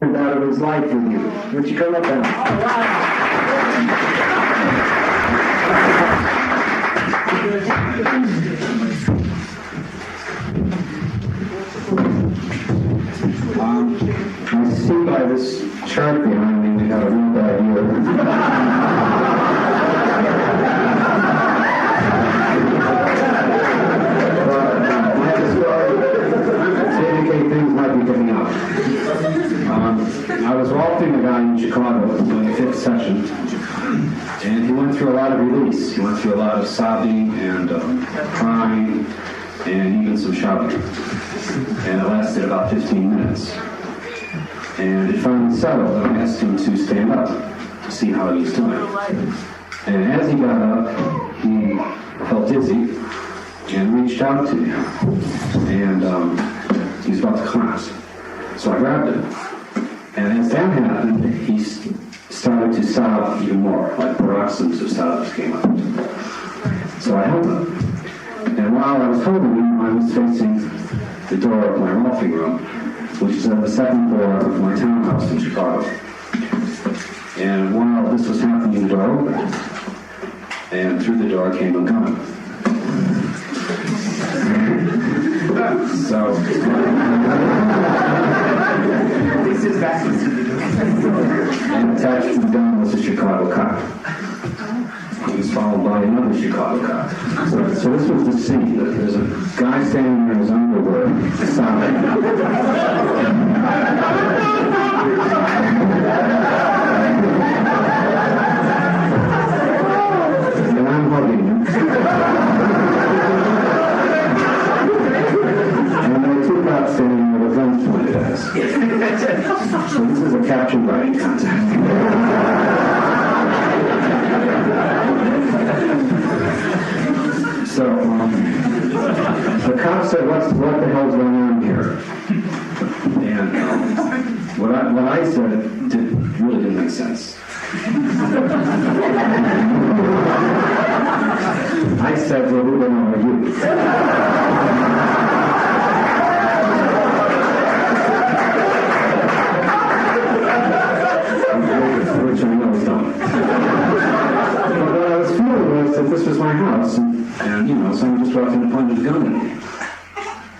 out of his life with you. Would you come up now? I see by this chart behind me we got a real bad year. Things might be picking up. I was walking a guy in Chicago doing a 5th session, and he went through a lot of release. He went through a lot of sobbing and crying and even some shouting. And it lasted about 15 minutes. And it finally settled, and I asked him to stand up to see how he was doing. And as he got up, he felt dizzy and reached out to me. And he was about to collapse. So I grabbed him. And as that happened, he started to sob even more, like paroxysms of sobs came up. So I held him. And while I was holding him, I was facing the door of my rolfing room, which is on the 2nd floor of my townhouse in Chicago. And while this was happening, the door opened. And through the door came a gun. So, this is backwards. And attached to the gun was a Chicago cop. He was followed by another Chicago cop. So this was the scene. There's a guy standing there in his underwear, sobbing. And I'm hugging him. Standing there with guns pointed at us. So this is a capture writing contest. So the cop said, what the hell's going on here? And what I said really didn't make sense. I said, well, who the hell are you? Which I know is dumb. But what I was feeling was that this was my house, and someone just walked in and pointed a gun at me.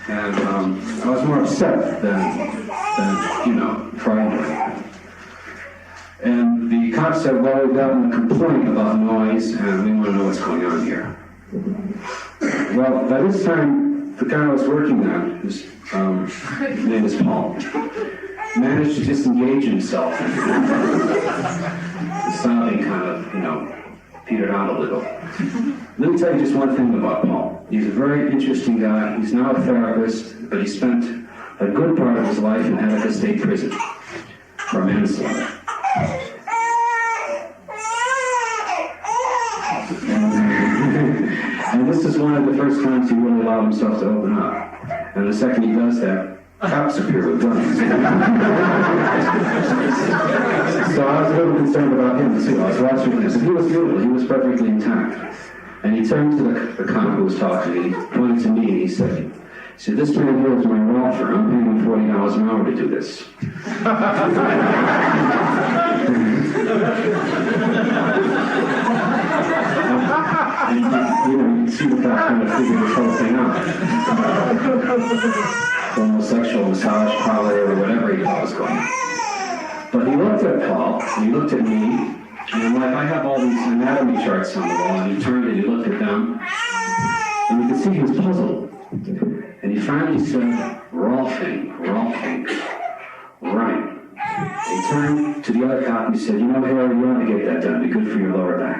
And I was more upset than frightened. And the cop said, well, we've gotten a complaint about noise, and we want to know what's going on here. Well, by this time, the guy I was working on, his name is Paul, managed to disengage himself. The sobbing kind of, petered out a little. Let me tell you just one thing about Paul. He's a very interesting guy. He's now a therapist, but he spent a good part of his life in Attica State Prison for manslaughter. And this is one of the first times he really allowed himself to open up. And the second he does that, cops appear with guns. So I was a little concerned about him too. I was watching this, and he was beautiful. He was perfectly intact. And he turned to the cop who was talking, and he pointed to me, and he said, this man here is my welfare. I'm paying him $40 an hour to do this. And, you can see the cop kind of figured this whole thing out. Homosexual massage parlor or whatever he thought was going on. But he looked at Paul, and he looked at me, and like I have all these anatomy charts on the wall, and he turned and he looked at them, and you could see he was puzzled. And he finally said, Rolfing, right. And he turned to the other cop and he said, Harry, you ought to get that done. It'd be good for your lower back.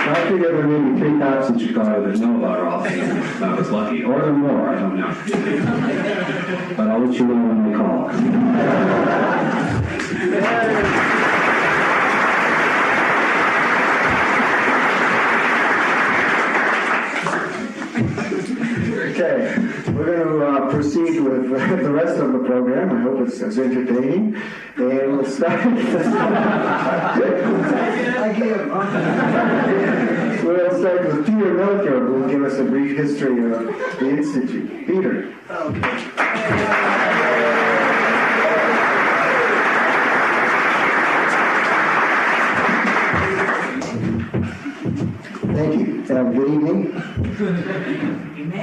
I figured there may be 3 cops in Chicago that know about Rolfing, if I was lucky. Or there more, I don't know. But I'll let you know when they call. Okay, we're going to proceed with the rest of the program. I hope it's as entertaining. And we'll start. Peter Melchior will give us a brief history of the Institute. Peter. Thank you. Good evening.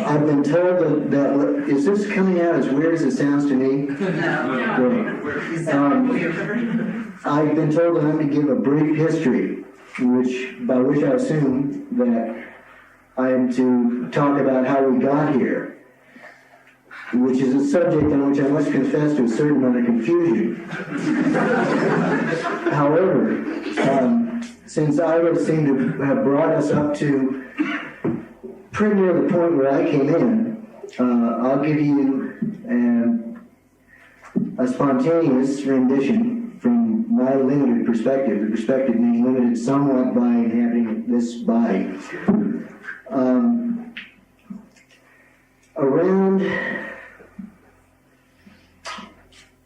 I've been told that is this coming out as weird as it sounds to me? No. I've been told that I'm going to give a brief history, by which I assume that I am to talk about how we got here, which is a subject on which I must confess to a certain amount of confusion. However, since Ira seemed to have brought us up to pretty near the point where I came in, I'll give you a spontaneous rendition from my limited perspective, the perspective being limited somewhat by inhabiting this body. Around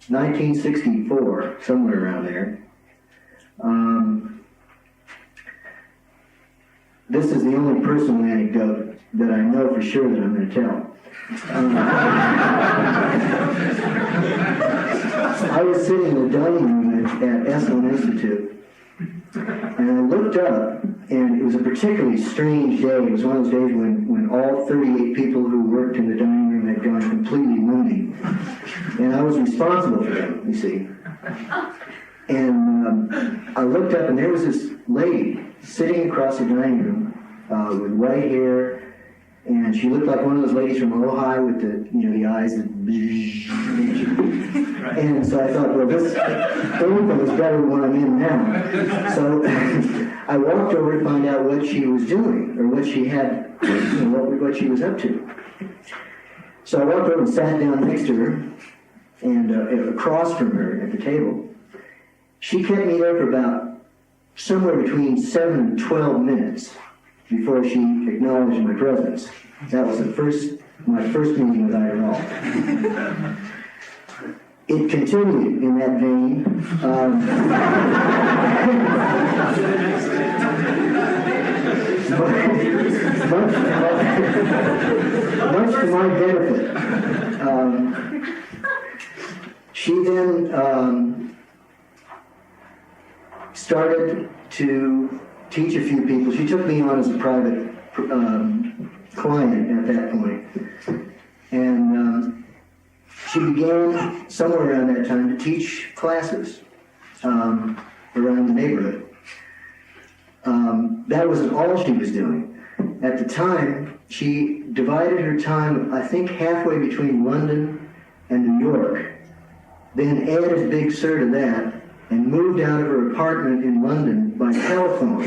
1964, somewhere around there, this is the only personal anecdote that I know for sure that I'm going to tell. I was sitting in the dining room at Esalen Institute, and I looked up, and it was a particularly strange day. It was one of those days when all 38 people who worked in the dining room had gone completely loony, and I was responsible for them, you see. And I looked up, and there was this lady sitting across the dining room with white hair, and she looked like one of those ladies from Ojai with the eyes that. And so I thought, well, this anything is better than what I'm in now. So I walked over to find out what she was doing, or what she had, what she was up to. So I walked over and sat down next to her, and across from her at the table. She kept me there for about somewhere between 7 and 12 minutes before she acknowledged my presence. That was my first meeting with Ira Rolfe. It continued in that vein. Much to my benefit. She then started to teach a few people. She took me on as a private client at that point. And she began, somewhere around that time, to teach classes around the neighborhood. That wasn't all she was doing. At the time, she divided her time, I think, halfway between London and New York, then added Big Sur to that, and moved out of her apartment in London by telephone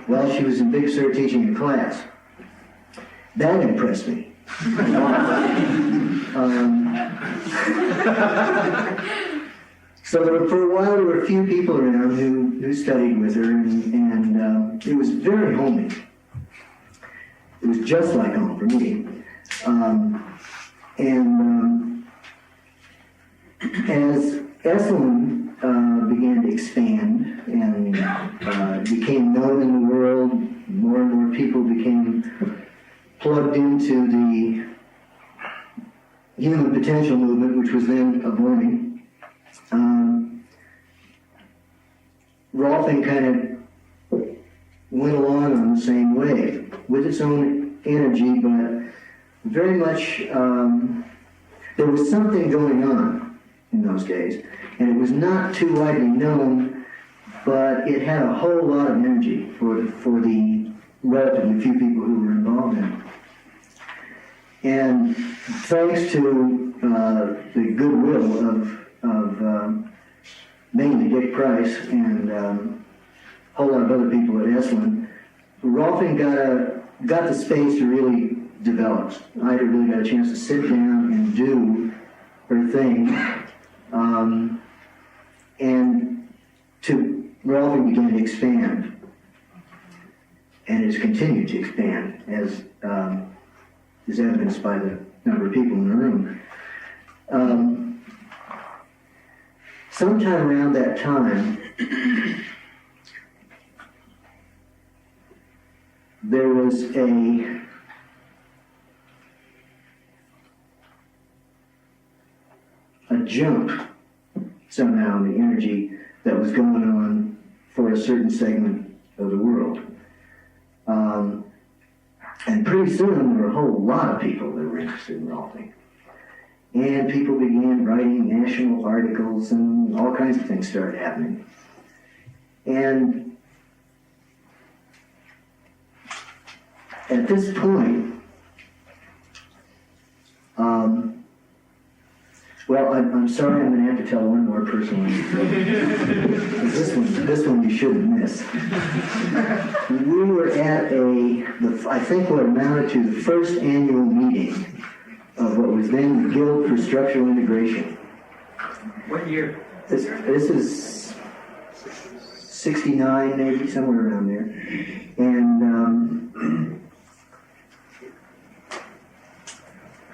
while she was in Big Sur teaching a class. That impressed me. So for a while there were a few people around who studied with her, and it was very homey. It was just like home for me. As Esalen began to expand and became known in the world, more and more people became plugged into the human potential movement, which was then blooming. Rolfing kind of went along on the same way, with its own energy, but very much there was something going on in those days, and it was not too widely known, but it had a whole lot of energy for the relatively few people who were involved in it. And thanks to the goodwill of mainly Dick Price and a whole lot of other people at Esalen, Rolfing got the space to really develop. Ida really got a chance to sit down and do her thing. And Rolfing began to expand. And it has continued to expand, as is evidenced by the number of people in the room. Sometime around that time, there was a jump somehow in the energy that was going on for a certain segment of the world. And pretty soon there were a whole lot of people that were interested in rolfing. And people began writing national articles and all kinds of things started happening. And at this point, well, I'm sorry, I'm going to have to tell one more personal story. This one you shouldn't miss. We were at I think what amounted to the first annual meeting of what was then the Guild for Structural Integration. What year? This is 69, maybe, somewhere around there. And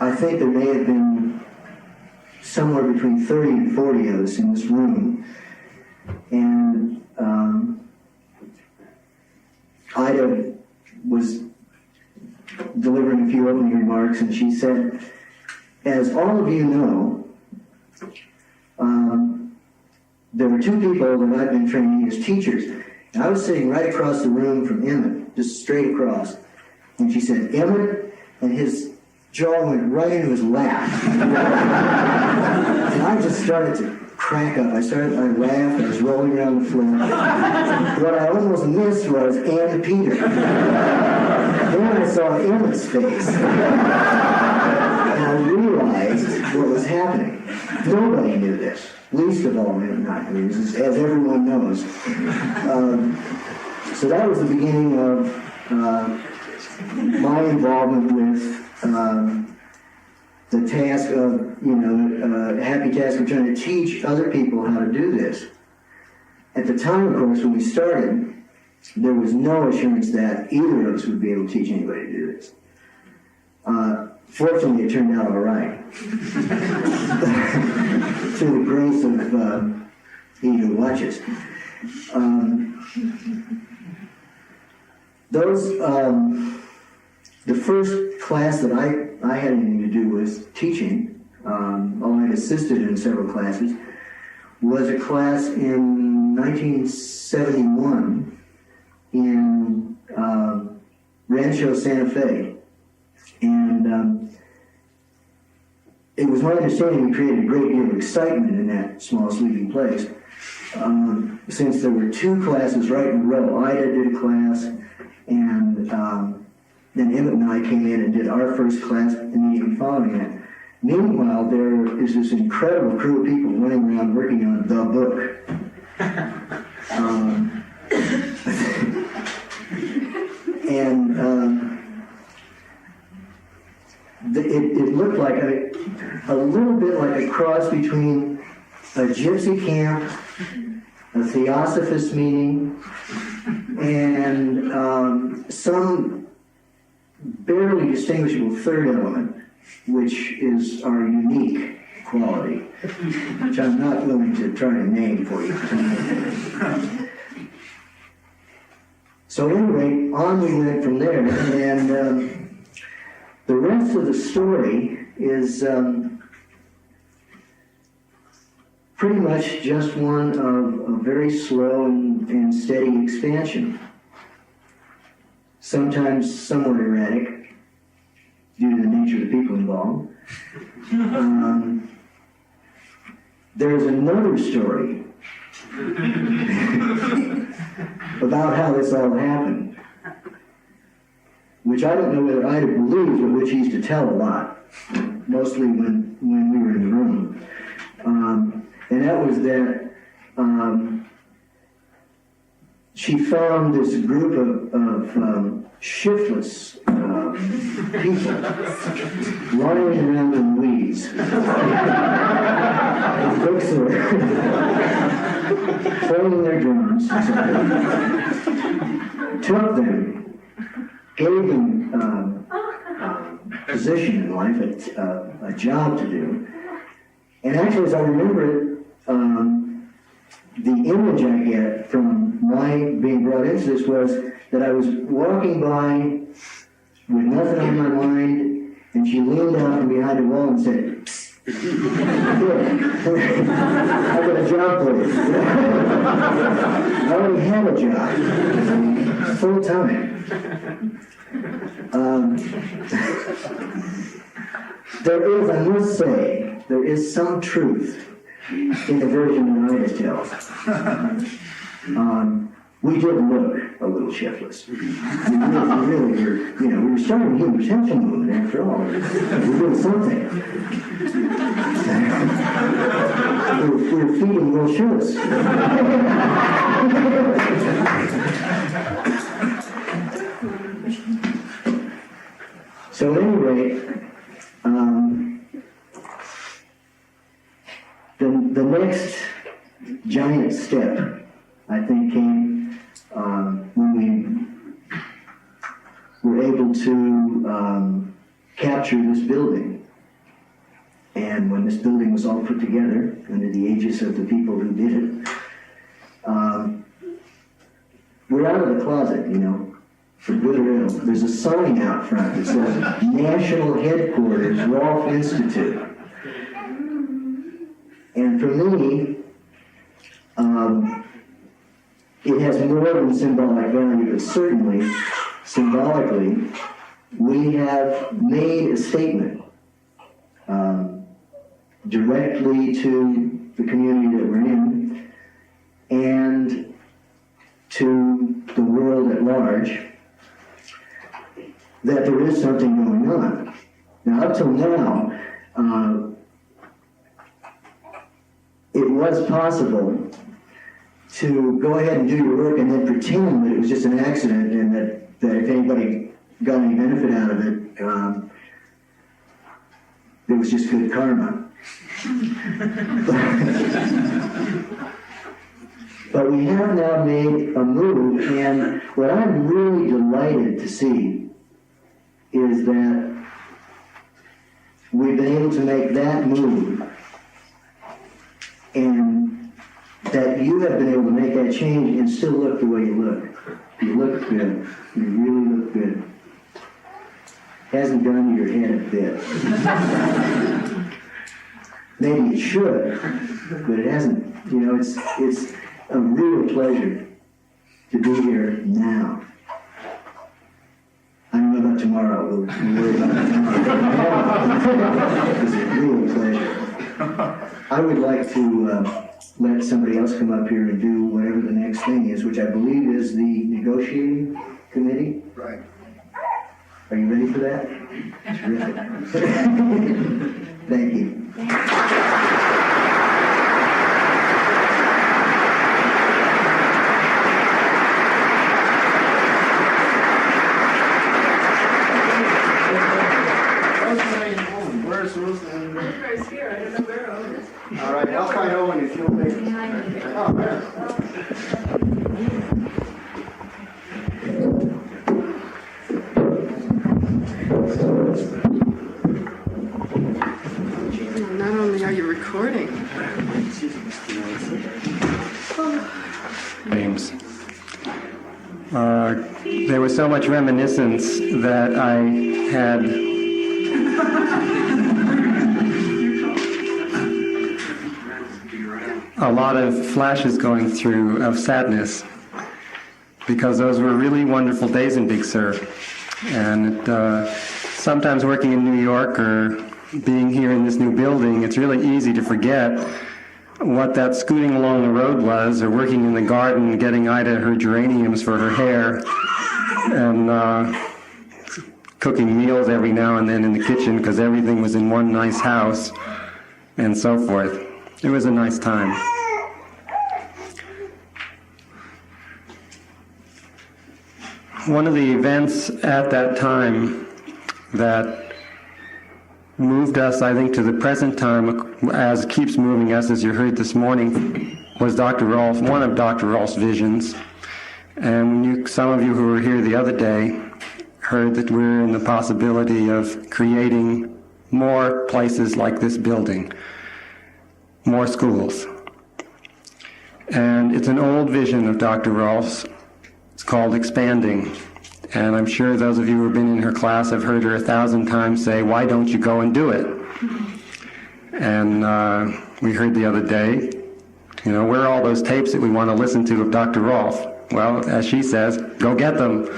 I think there may have been somewhere between 30 and 40 of us in this room. And Ida was delivering a few opening remarks, and she said, as all of you know, there were two people that I've been training as teachers. And I was sitting right across the room from Emmett, just straight across. And she said, Emmett, and his jaw went right into his lap. And I just started to crack up. I laughed, I was rolling around the floor. What I almost missed was Ann Peter. Then I saw Emmett's face. And I realized what was happening. Nobody knew this, least of all Emmett not knew this, as everyone knows. So that was the beginning of my involvement with the task of, happy task of trying to teach other people how to do this. At the time, of course, when we started, there was no assurance that either of us would be able to teach anybody to do this. Fortunately, it turned out all right. Through the grace of he who watches. The first class that I had anything to do with teaching, although I assisted in several classes, was a class in 1971 in Rancho Santa Fe. And it was my understanding we created a great deal of excitement in that small sleeping place. Since there were two classes right in a row, Ida did a class, and then Emmett and I came in and did our first class immediately following that. Meanwhile, there is this incredible crew of people running around working on the book. It looked like a little bit like a cross between a gypsy camp, a theosophist meeting, and some barely distinguishable third element, which is our unique quality, which I'm not willing to try to name for you. So anyway, on we went from there, and the rest of the story is pretty much just one of a very slow and steady expansion. Sometimes somewhat erratic, due to the nature of the people involved. There's another story about how this all happened, which I don't know whether Ida believes, but which he used to tell a lot, mostly when we were in the room. And that was that she found this group of shiftless people lying around in weeds. And bookstore, playing their drums, took them, gave them position in life, a job to do. And actually, as I remember it, the image I get from my being brought into this was that I was walking by with nothing on my mind, and she leaned out from behind a wall and said, "Psst. I got a job for you." I already had a job, full time. There is, I must say, there is some truth in the version that I tell. We did look a little shiftless. We really were, we were starting a human potential movement after all. We were doing something. We were feeding little shirts. So at any rate, the next giant step, I think, came when we were able to capture this building. And when this building was all put together under the aegis of the people who did it, we're out of the closet, for good or ill. There's a sign out front that says National Headquarters, Rolf Institute. And for me, it has more than symbolic value, but certainly, symbolically, we have made a statement directly to the community that we're in and to the world at large that there is something going on. Now, up till now, it was possible to go ahead and do your work and then pretend that it was just an accident and that if anybody got any benefit out of it, it was just good karma. But we have now made a move, and what I'm really delighted to see is that we've been able to make that move, and that you have been able to make that change and still look the way you look. You look good. You really look good. Hasn't gone to your head a bit. Maybe it should, but it hasn't. It's a real pleasure to be here now. I don't know about tomorrow. We'll worry about tomorrow. It's a real pleasure. I would like to let somebody else come up here and do whatever the next thing is, which I believe is the negotiating committee. Right. Are you ready for that? Terrific. Thank you. Where's Roseanne? Right here, I don't know where Owen is. All right, I'll find Owen if you'll make it. Oh, man. Not only are you recording. Names. There was so much reminiscence that I had a lot of flashes going through of sadness, because those were really wonderful days in Big Sur. And sometimes working in New York or being here in this new building, it's really easy to forget what that scooting along the road was, or working in the garden getting Ida her geraniums for her hair, and cooking meals every now and then in the kitchen because everything was in one nice house, and so forth. It was a nice time. One of the events at that time that moved us, I think, to the present time, as keeps moving us, as you heard this morning, was one of Dr. Rolf's visions. And some of you who were here the other day heard that we're in the possibility of creating more places like this building, more schools. And it's an old vision of Dr. Rolfe's. It's called expanding. And I'm sure those of you who have been in her class have heard her 1,000 times say, why don't you go and do it? And we heard the other day, where are all those tapes that we want to listen to of Dr. Rolfe? Well, as she says, go get them.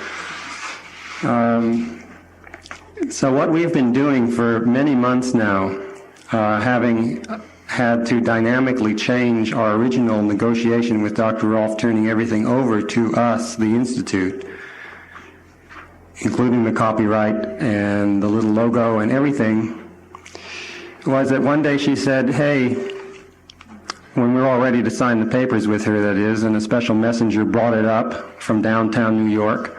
So what we've been doing for many months now, having had to dynamically change our original negotiation with Dr. Rolfe, turning everything over to us, the Institute, including the copyright and the little logo and everything, was that one day she said, hey, when we were all ready to sign the papers with her, that is, and a special messenger brought it up from downtown New York,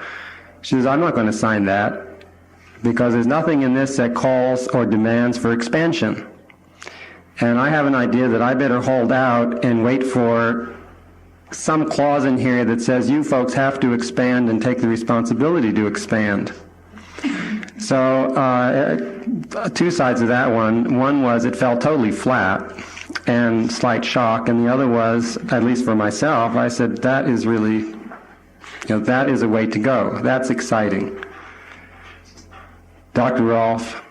she says, I'm not going to sign that because there's nothing in this that calls or demands for expansion. And I have an idea that I better hold out and wait for some clause in here that says you folks have to expand and take the responsibility to expand. So two sides of that one. One was it felt totally flat and slight shock, and the other was, at least for myself, I said that is really, that is a way to go. That's exciting. Dr. Rolfe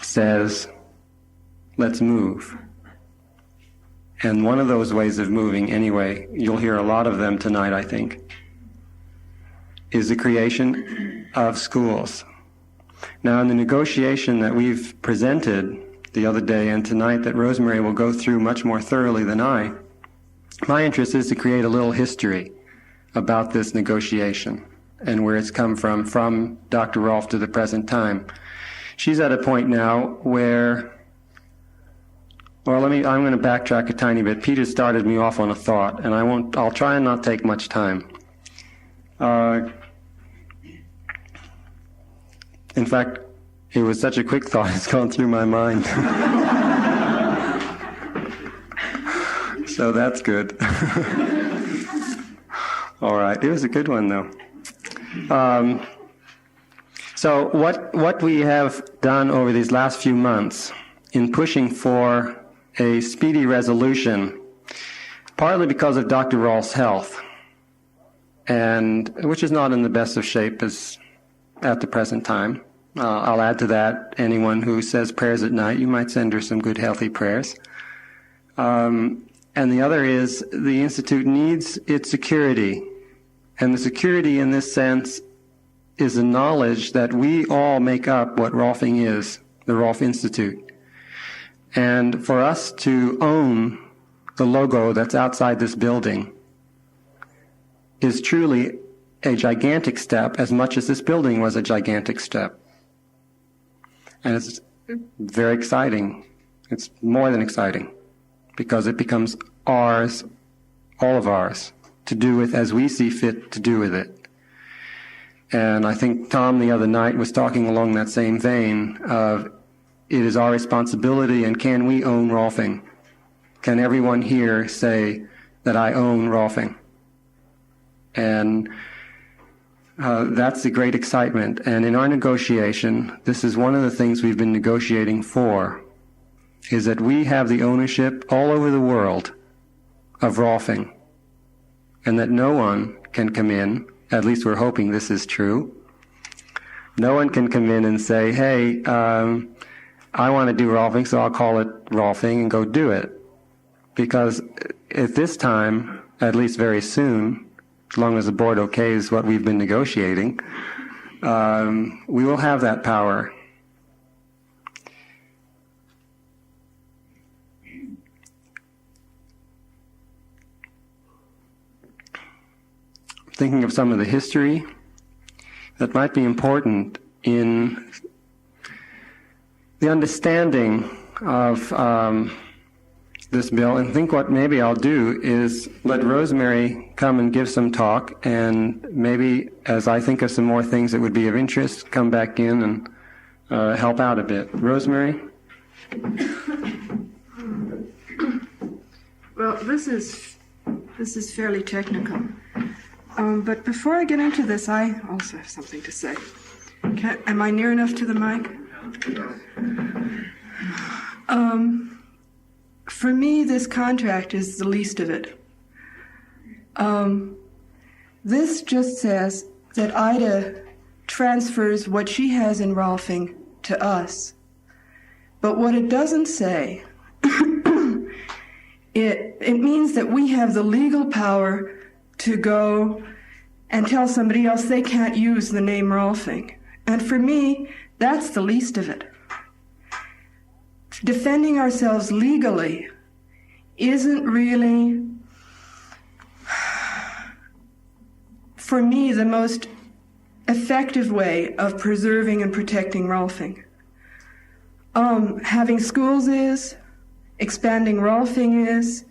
says, let's move. And one of those ways of moving, anyway, you'll hear a lot of them tonight, I think, is the creation of schools. Now, in the negotiation that we've presented the other day and tonight that Rosemary will go through much more thoroughly than I, my interest is to create a little history about this negotiation and where it's come from Dr. Rolfe to the present time. She's at a point now where, well, I'm going to backtrack a tiny bit. Peter started me off on a thought, and I'll try and not take much time. In fact, it was such a quick thought, it's gone through my mind. So that's good. All right, it was a good one, though. So what we have done over these last few months in pushing for a speedy resolution, partly because of Dr. Rolfe's health, and which is not in the best of shape as at the present time. I'll add to that, anyone who says prayers at night, you might send her some good healthy prayers. And the other is the Institute needs its security. And the security in this sense is the knowledge that we all make up what Rolfing is, the Rolfe Institute. And for us to own the logo that's outside this building is truly a gigantic step, as much as this building was a gigantic step. And it's very exciting. It's more than exciting, because it becomes ours, all of ours, to do with as we see fit to do with it. And I think Tom the other night was talking along that same vein of it is our responsibility, and can we own Rolfing? Can everyone here say that I own Rolfing? And that's the great excitement. And in our negotiation, this is one of the things we've been negotiating for, is that we have the ownership all over the world of Rolfing, and that no one can come in, at least we're hoping this is true, no one can come in and say, hey, I want to do Rolfing, so I'll call it Rolfing and go do it. Because at this time, at least very soon, as long as the board okays what we've been negotiating, we will have that power. Thinking of some of the history that might be important in the understanding of this bill, and think what maybe I'll do is let Rosemary come and give some talk, and maybe as I think of some more things that would be of interest, come back in and help out a bit. Rosemary? Well, this is fairly technical. But before I get into this, I also have something to say. Am I near enough to the mic? for me, this contract is the least of it. This just says that Ida transfers what she has in Rolfing to us. But what it doesn't say, it means that we have the legal power to go and tell somebody else they can't use the name Rolfing. And for me, that's the least of it. Defending ourselves legally isn't really, for me, the most effective way of preserving and protecting Rolfing. Having schools is, expanding Rolfing is,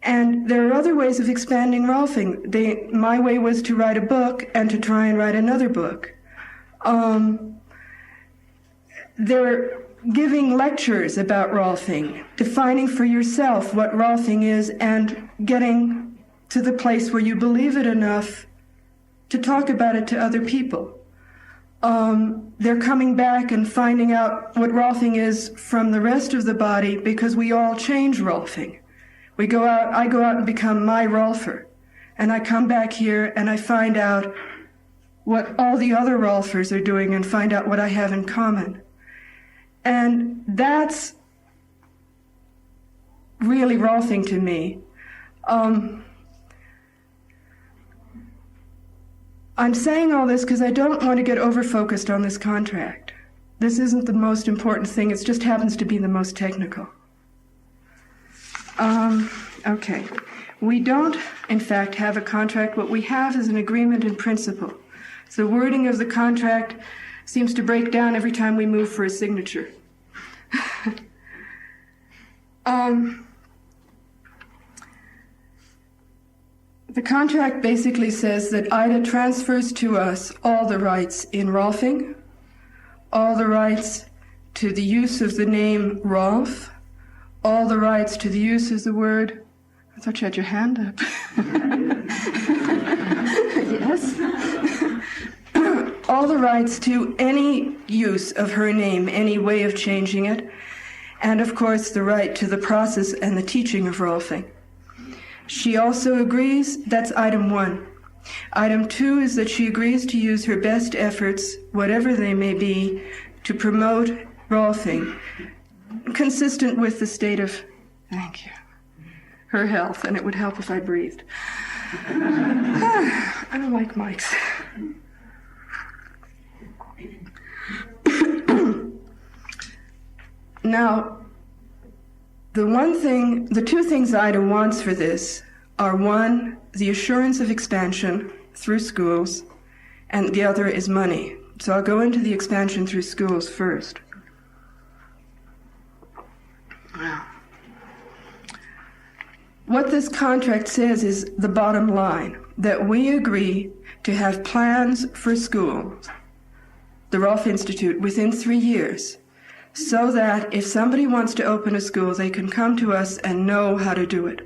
and there are other ways of expanding Rolfing. My way was to write a book and to try and write another book. They're giving lectures about Rolfing, defining for yourself what Rolfing is, and getting to the place where you believe it enough to talk about it to other people. They're coming back and finding out what Rolfing is from the rest of the body, because we all change Rolfing. I go out and become my Rolfer, and I come back here and I find out what all the other Rolfers are doing and find out what I have in common. And that's really Rolfing to me. I'm saying all this because I don't want to get over-focused on this contract. This isn't the most important thing, it just happens to be the most technical. Okay. We don't, in fact, have a contract. What we have is an agreement in principle. The wording of the contract seems to break down every time we move for a signature. The contract basically says that Ida transfers to us all the rights in Rolfing, all the rights to the use of the name Rolf, all the rights to the use of the word. I thought you had your hand up. Yes. All the rights to any use of her name, any way of changing it, and of course the right to the process and the teaching of Rolfing. She also agrees, that's item 1. Item 2 is that she agrees to use her best efforts, whatever they may be, to promote Rolfing, consistent with the state of, thank you, her health, and it would help if I breathed. I don't like mics. Now, the two things Ida wants for this are, 1, the assurance of expansion through schools, and the other is money. So I'll go into the expansion through schools first. What this contract says is the bottom line, that we agree to have plans for schools, the Rolf Institute, within 3 years, so that if somebody wants to open a school, they can come to us and know how to do it.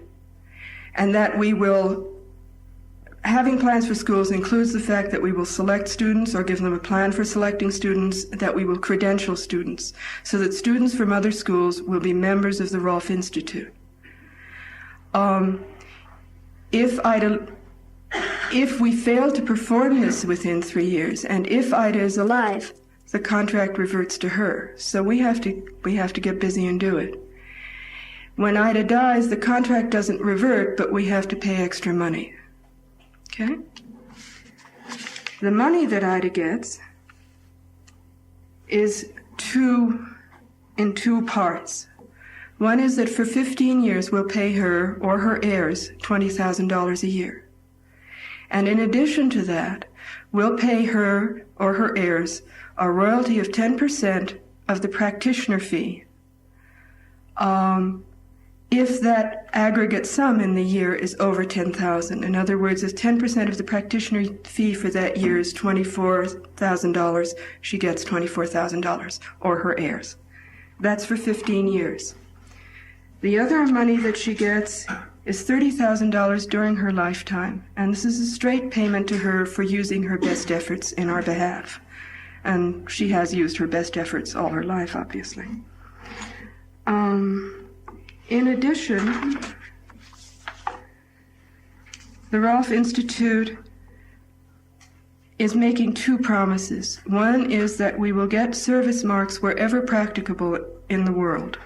And that we will, having plans for schools includes the fact that we will select students or give them a plan for selecting students, that we will credential students, so that students from other schools will be members of the Rolf Institute. If we fail to perform this within 3 years, and if Ida is alive, the contract reverts to her. So we have to get busy and do it. When Ida dies, the contract doesn't revert, but we have to pay extra money. Okay? The money that Ida gets is in two parts. One is that for 15 years we'll pay her or her heirs $20,000 a year. And in addition to that, we'll pay her or her heirs a royalty of 10% of the practitioner fee if that aggregate sum in the year is over $10,000. In other words, if 10% of the practitioner fee for that year is $24,000, she gets $24,000, or her heirs. That's for 15 years. The other money that she gets is $30,000 during her lifetime, and this is a straight payment to her for using her best efforts in our behalf. And she has used her best efforts all her life, obviously. In addition, the Rolfe Institute is making two promises. One is that we will get service marks wherever practicable in the world.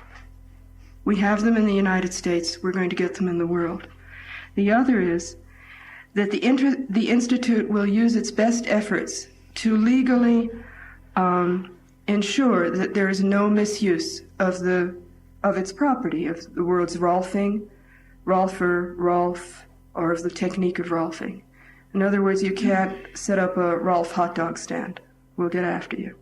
We have them in the United States. We're going to get them in the world. The other is that the Institute will use its best efforts to legally ensure that there is no misuse of its property, of the words Rolfing, Rolfer, Rolf, or of the technique of Rolfing. In other words, you can't set up a Rolf hot dog stand. We'll get after you.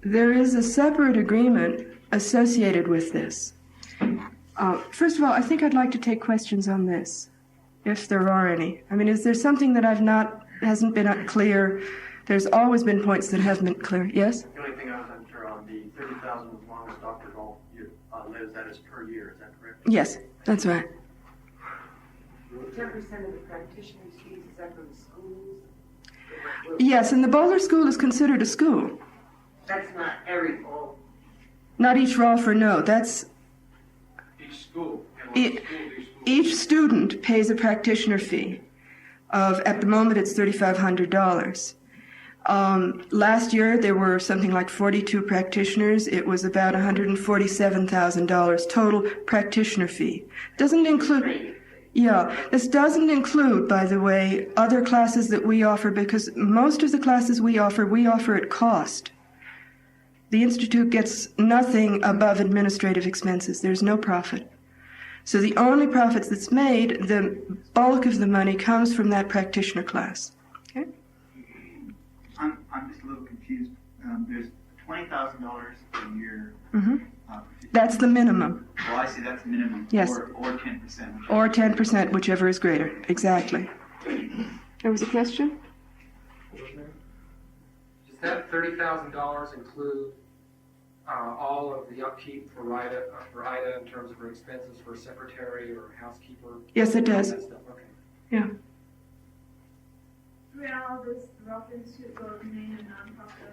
There is a separate agreement associated with this. First of all, I think I'd like to take questions on this, if there are any. I mean, is there something that hasn't been clear? There's always been points that haven't been clear. Yes? The only thing I was unsure on, the 30,000 as long as Dr. Rolfe lives, that is per year, is that correct? Yes, that's right. 10% of the practitioner's fees, is that for the schools? Yes, and the Bowler School is considered a school. That's not every all. Not each Rolfer, no. That's Each school. each student pays a practitioner fee of, at the moment, it's $3,500. Last year, there were something like 42 practitioners. It was about $147,000 total practitioner fee. Doesn't include... Yeah, this doesn't include, by the way, other classes that we offer, because most of the classes we offer at cost. The Institute gets nothing above administrative expenses. There's no profit. So the only profits that's made, the bulk of the money comes from that practitioner class. Okay? I'm just a little confused. There's $20,000 a year. Mm-hmm. That's the minimum. Well, I see that's minimum. Yes. Or 10%. Or 10%, whichever is greater. Exactly. There was a question? Does that $30,000 include all of the upkeep for Ida in terms of her expenses for secretary or housekeeper? Yes, it does. That stuff? Okay. Yeah. Now, does the Rolfe Institute go remain a nonprofit?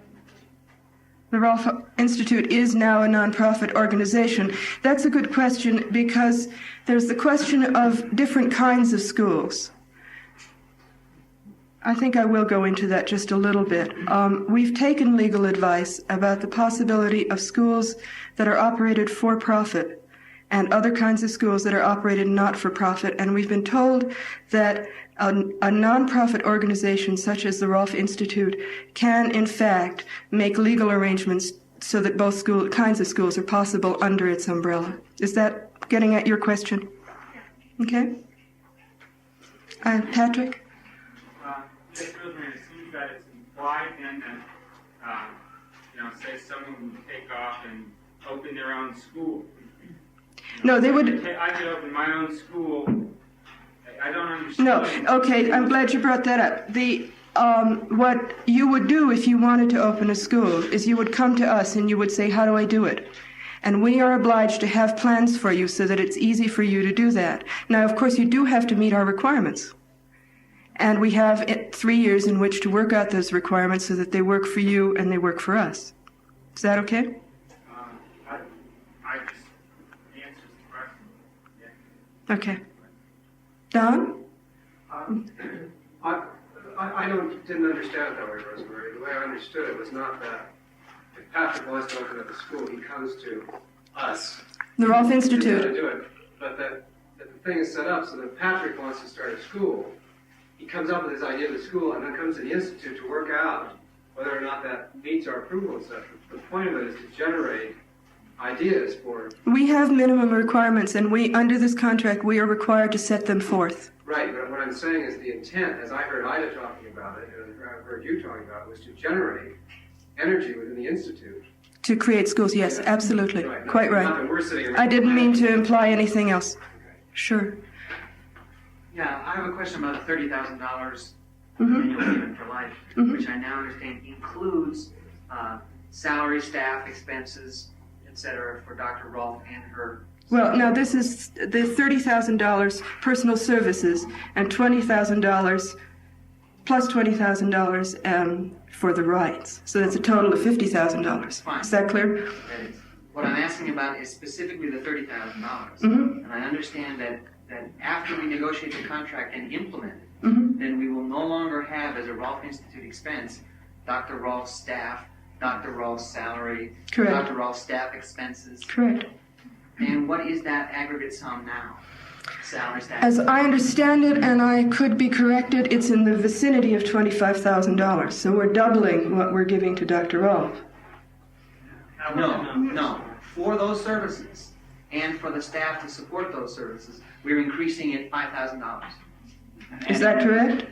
The Rolfe Institute is now a nonprofit organization. That's a good question, because there's the question of different kinds of schools. I think I will go into that just a little bit. We've taken legal advice about the possibility of schools that are operated for profit and other kinds of schools that are operated not for profit, and we've been told that a nonprofit organization such as the Rolfe Institute can, in fact, make legal arrangements so that both kinds of schools are possible under its umbrella. Is that getting at your question? Okay. Patrick? This goes when it seems that it's implied then that, say someone would take off and open their own school. No, they would... I could open my own school. I don't understand. No, okay, I'm glad you brought that up. What you would do if you wanted to open a school is you would come to us and you would say, how do I do it? And we are obliged to have plans for you so that it's easy for you to do that. Now, of course, you do have to meet our requirements. And we have 3 years in which to work out those requirements so that they work for you and they work for us. Is that okay? I just answers the question. Yeah. Okay. Don? I didn't understand it that way, Rosemary. The way I understood it was not that if Patrick wants to open up a school, he comes to us. The Rolfe To Institute. do it. But that the thing is set up so that Patrick wants to start a school. He comes up with his idea of the school and then comes to the Institute to work out whether or not that meets our approval and such. The point of it is to generate ideas for... We have minimum requirements, and under this contract, we are required to set them forth. Right, but what I'm saying is the intent, as I heard Ida talking about it, and I heard you talking about it, was to generate energy within the Institute. To create schools, yes, absolutely. Right. Quite Not right. that we're sitting around I didn't mean to imply anything else. Okay. Sure. Yeah, I have a question about the $30,000 Mhm. annual payment for life, Mhm. which I now understand includes salary, staff, expenses, etc. for Dr. Rolfe and her. Well, now this is the $30,000 personal services and $20,000 plus $20,000 for the rights. So that's a total of $50,000. Fine. Is that clear? That is. What I'm asking about is specifically the $30,000. Mm-hmm. And I understand that after we negotiate the contract and implement it, Mm-hmm. then we will no longer have as a Rolfe Institute expense Dr. Rolfe's staff, Dr. Rolfe's salary, Correct. Dr. Rolfe's staff expenses. Correct. And what is that aggregate sum now? Salary, staff. As I understand it, and I could be corrected, it's in the vicinity of $25,000. So we're doubling what we're giving to Dr. Rolfe. No. For those services and for the staff to support those services, we're increasing it $5,000. Is that correct?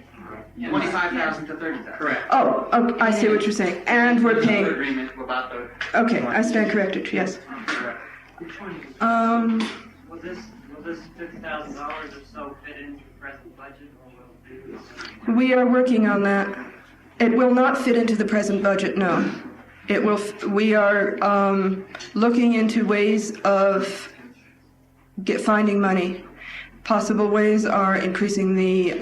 $25,000 to $30,000. Correct. Oh, okay, I see what you're saying. And we're There's another paying. agreement about the. Okay, I stand corrected. Yes. Will this $50,000 if so fit into the present budget, or will it be? We are working on that. It will not fit into the present budget. No. It will. We are looking into ways of finding money. Possible ways are increasing the,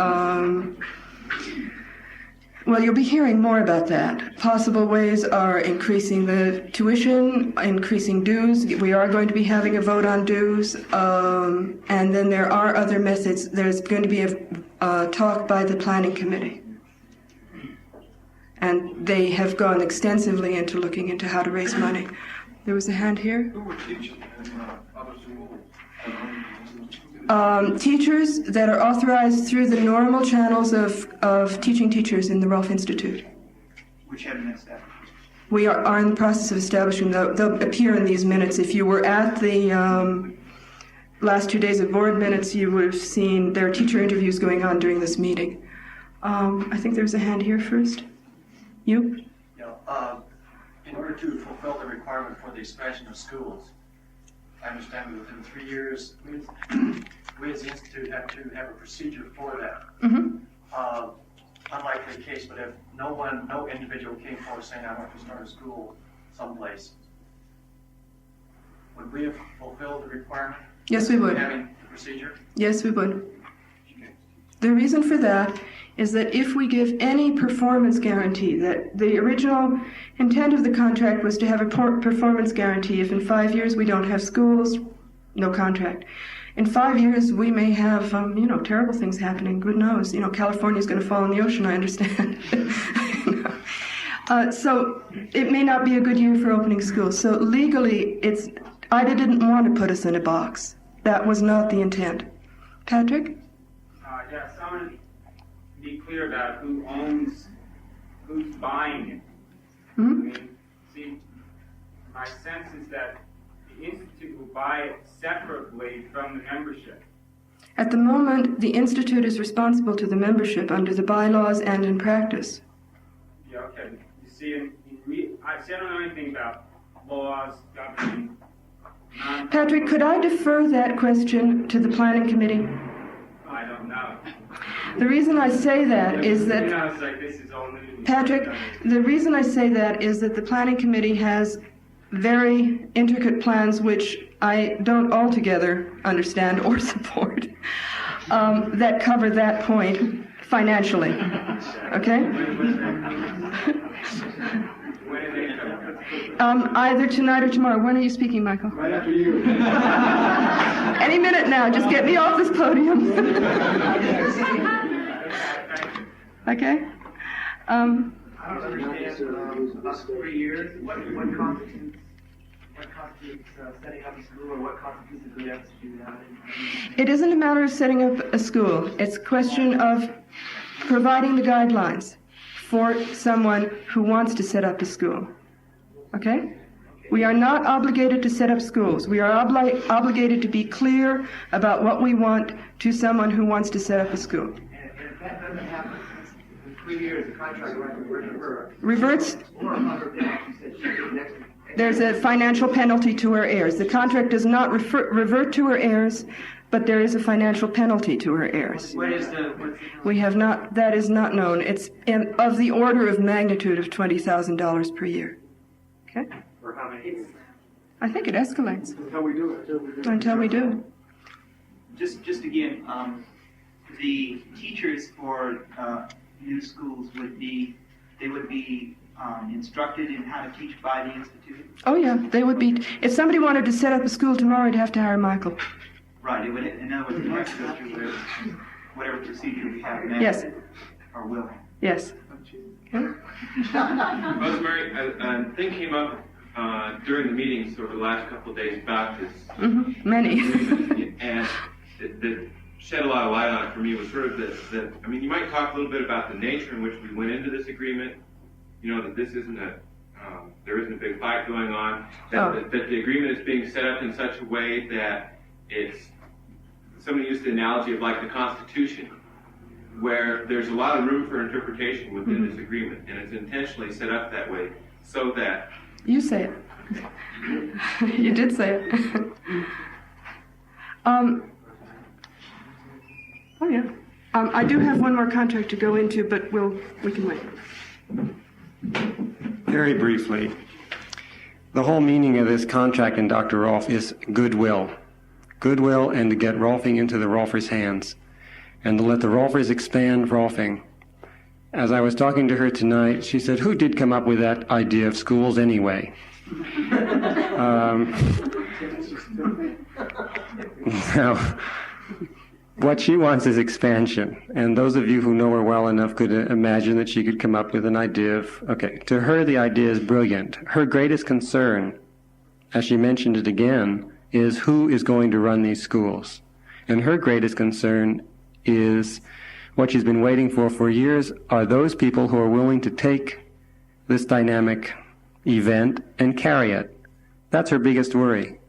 well, you'll be hearing more about that. Possible ways are increasing the tuition, increasing dues. We are going to be having a vote on dues. And then there are other methods. There's going to be a talk by the Planning Committee. And they have gone extensively into looking into how to raise money. There was a hand here. Who were teaching in other schools? Teachers that are authorized through the normal channels of teaching teachers in the Rolfe Institute. Which have been established. We are in the process of establishing, they'll appear in these minutes. If you were at the last 2 days of board minutes, you would have seen there are teacher interviews going on during this meeting. I think there was a hand here first. You? In order to fulfill the requirement for the expansion of schools, I understand that within 3 years, we as the Institute have to have a procedure for that. Mm-hmm. Unlikely case, but if no individual came forward saying, I want to start a school someplace, would we have fulfilled the requirement? Yes, we would. Having the procedure? Yes, we would. The reason for that is that if we give any performance guarantee, that the original intent of the contract was to have a performance guarantee. If in 5 years we don't have schools, no contract. In 5 years we may have, terrible things happening. Good knows. California's going to fall in the ocean, I understand. So it may not be a good year for opening schools. So legally, IDA didn't want to put us in a box. That was not the intent. Patrick? Yeah, someone be clear about who's buying it. Hmm? I mean, see, my sense is that the Institute will buy it separately from the membership. At the moment, the Institute is responsible to the membership under the bylaws and in practice. Yeah, okay. You see, I don't know anything about laws governing. Patrick, could I defer that question to the Planning Committee? I don't know. The reason I say that is that, It's like this is all new. Patrick, the reason I say that is that the Planning Committee has very intricate plans which I don't altogether understand or support that cover that point financially. Okay? Either tonight or tomorrow. When are you speaking, Michael? Right after you. Any minute now. Just get me off this podium. Okay? I don't understand about 3 years. What constitutes setting up a school, or what constitutes a good effort to do that? It isn't a matter of setting up a school. It's a question of providing the guidelines for someone who wants to set up a school. Okay? We are not obligated to set up schools. We are obligated to be clear about what we want to someone who wants to set up a school. And if that doesn't happen, in 3 years, the contract right Reverts. or other penalties that you do next. There's a financial penalty to her heirs. The contract does not revert to her heirs, but there is a financial penalty to her heirs. What is the? We have not. That is not known. It's of the order of magnitude of $20,000 per year. Okay. For how many years? I think it escalates Until we do it. until we do. Just again, the teachers for new schools would be, they would be instructed in how to teach by the Institute? Oh, yeah, they would be. If somebody wanted to set up a school tomorrow, you'd have to hire Michael. Right, it would, in other words, it would have to go through whatever procedure we have now. Yes. Or will have. Yes. Rosemary, a thing came up during the meetings over the last couple of days about this. Many. And that shed a lot of light on it for me was sort of I mean, you might talk a little bit about the nature in which we went into this agreement, you know, that this isn't there isn't a big fight going on, that the agreement is being set up in such a way that it's, somebody used the analogy of like the Constitution, where there's a lot of room for interpretation within this agreement, and it's intentionally set up that way so that... You say it. You did say it. Oh, yeah. I do have one more contract to go into, but we can wait. Very briefly, the whole meaning of this contract in Dr. Rolfe is goodwill. Goodwill, and to get Rolfing into the Rolfers' hands, and to let the Rolfers expand Rolfing. As I was talking to her tonight, she said, who did come up with that idea of schools anyway? Now, what she wants is expansion, and those of you who know her well enough could imagine that she could come up with an idea of, okay, to her the idea is brilliant. Her greatest concern, as she mentioned it again, is who is going to run these schools. And her greatest concern is what she's been waiting for years, are those people who are willing to take this dynamic event and carry it. That's her biggest worry.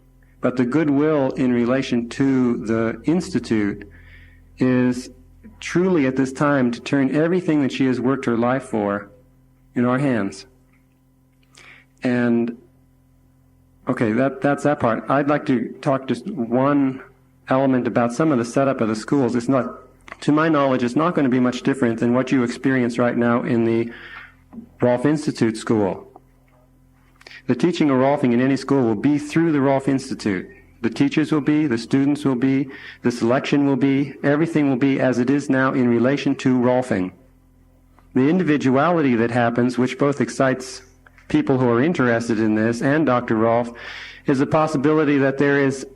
But the goodwill in relation to the Institute is truly at this time to turn everything that she has worked her life for in our hands. And okay, that's that part. I'd like to talk just one element about some of the setup of the schools. It's not, to my knowledge, it's not going to be much different than what you experience right now in the Rolfe Institute school. The teaching of Rolfing in any school will be through the Rolfe Institute. The teachers will be, the students will be, the selection will be, everything will be as it is now in relation to Rolfing. The individuality that happens, which both excites people who are interested in this and Dr. Rolfe, is the possibility that there is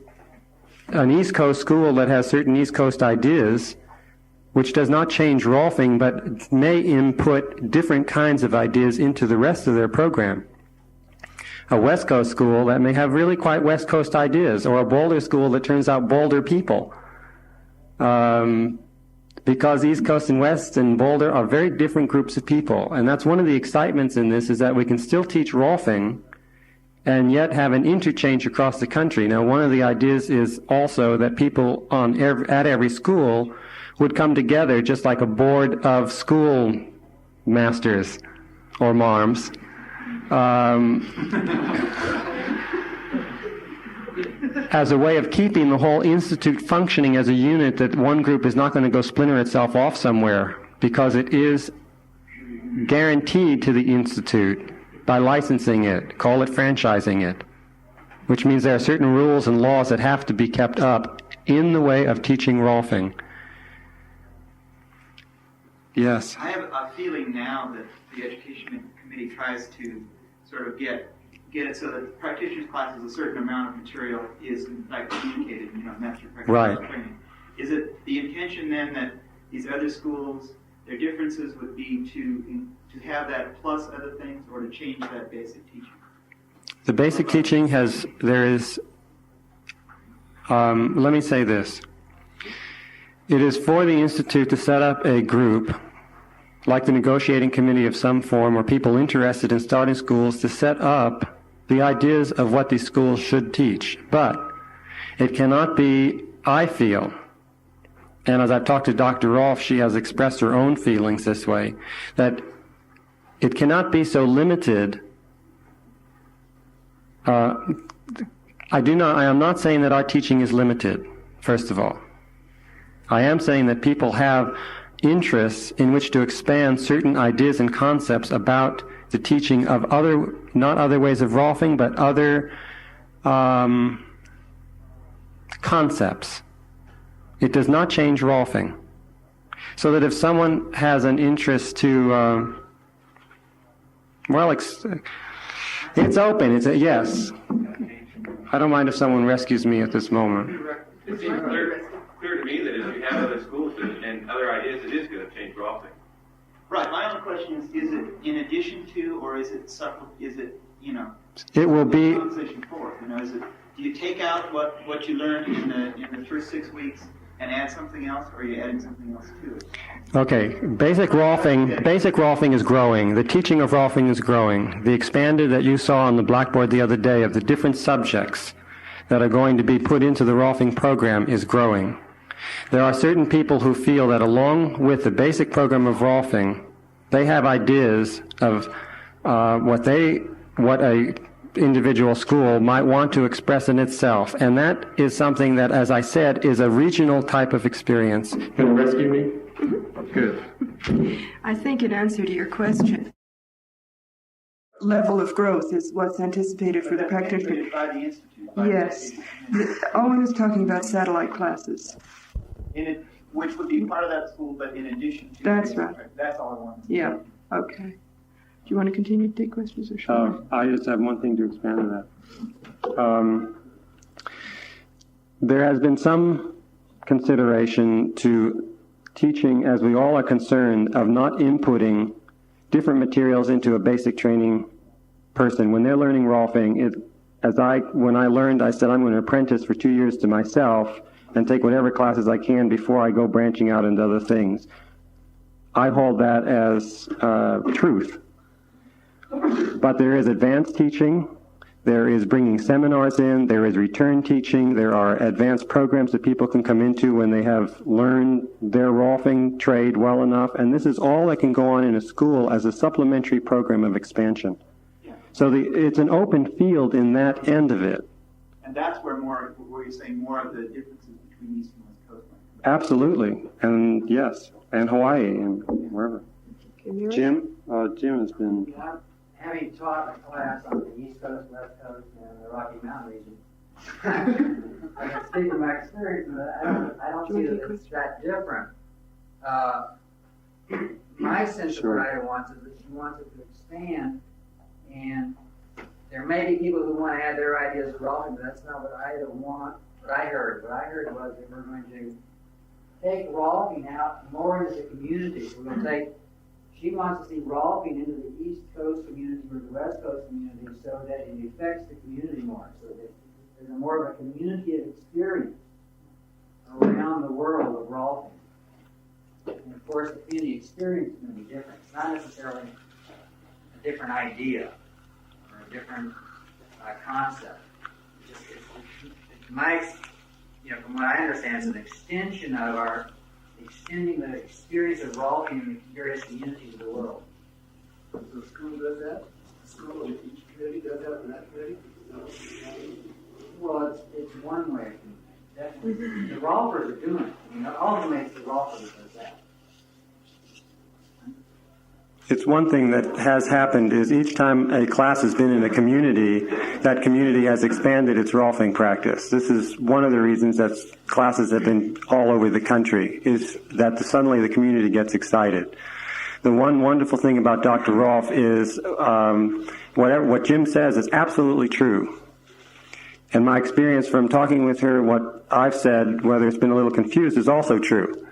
an East Coast school that has certain East Coast ideas, which does not change Rolfing, but may input different kinds of ideas into the rest of their program. A West Coast school that may have really quite West Coast ideas, or a Boulder school that turns out Boulder people. Because East Coast and West and Boulder are very different groups of people. And that's one of the excitements in this, is that we can still teach Rolfing and yet have an interchange across the country. Now, one of the ideas is also that people at every school would come together just like a board of school masters or marms. As a way of keeping the whole institute functioning as a unit, that one group is not going to go splinter itself off somewhere, because it is guaranteed to the institute by licensing it, call it franchising it, which means there are certain rules and laws that have to be kept up in the way of teaching Rolfing. Yes? I have a feeling now that the Education Committee tries to sort of get it so that practitioners' classes, a certain amount of material is in fact communicated, master practitioner training. Is it the intention then that these other schools, their differences would be to have that plus other things, or to change that basic teaching? The basic teaching let me say this. It is for the Institute to set up a group, like the negotiating committee of some form, or people interested in starting schools, to set up the ideas of what these schools should teach. But it cannot be, I feel, and as I've talked to Dr. Rolfe, she has expressed her own feelings this way, that it cannot be so limited. I am not saying that our teaching is limited, first of all. I am saying that people have interests in which to expand certain ideas and concepts about the teaching of not other ways of Rolfing, but other concepts. It does not change Rolfing. So that if someone has an interest to, it's open. It's a yes. I don't mind if someone rescues me at this moment. It seems clear to me that if you have other schools and other ideas, it is going to change Rolfing. Right. My only question is it in addition to, or is it It will be. Conversation for, do you take out what you learned in the first 6 weeks and add something else, or are you adding something else to it? Okay, basic Rolfing is growing. The teaching of Rolfing is growing. The expanded that you saw on the blackboard the other day of the different subjects that are going to be put into the Rolfing program is growing. There are certain people who feel that along with the basic program of Rolfing, they have ideas of what a individual school might want to express in itself. And that is something that, as I said, is a regional type of experience. Can you rescue me? Good. I think in answer to your question, level of growth is what's anticipated for the practitioner. By the Institute. Yes. Owen is talking about satellite classes. Which would be part of that school, but in addition to. That's right. That's all I wanted. Yeah. Okay. Do you want to continue to take questions or should I just have one thing to expand on that. There has been some consideration to teaching, as we all are concerned, of not inputting different materials into a basic training person. When they're learning Rolfing, when I learned, I said I'm going to apprentice for 2 years to myself and take whatever classes I can before I go branching out into other things. I hold that as truth. But there is advanced teaching, there is bringing seminars in, there is return teaching, there are advanced programs that people can come into when they have learned their Rolfing trade well enough, and this is all that can go on in a school as a supplementary program of expansion. So it's an open field in that end of it. And that's where you're saying more of the differences between East and West Coast. Absolutely, and yes, and Hawaii and wherever. Jim has been. Having taught a class on the East Coast, West Coast, and the Rocky Mountain region, I can speak from my experience, but I don't see that it's that different. My sense of what Ida wants is that she wants it to expand, and there may be people who want to add their ideas to Rolfing, but that's not what Ida wants. What I heard was that we're going to take Rolfing out more into the communities. We're going to take. She wants to see Rolfing into the East Coast community or the West Coast community so that it affects the community more, so that there's more of a community of experience around the world of Rolfing. And of course, the community experience is going to be different. It's not necessarily a different idea or a different concept. From what I understand, it's an extension of extending the experience of Rolfing in the various communities of the world. The school does that? Each community does that in that community? Well, it's one way. Definitely. The Rolfers are doing it. Ultimately, it's the Rolfers that does that. It's one thing that has happened is each time a class has been in a community, that community has expanded its Rolfing practice. This is one of the reasons that classes have been all over the country, is that suddenly the community gets excited. The one wonderful thing about Dr. Rolfe is what Jim says is absolutely true. And my experience from talking with her, what I've said, whether it's been a little confused, is also true.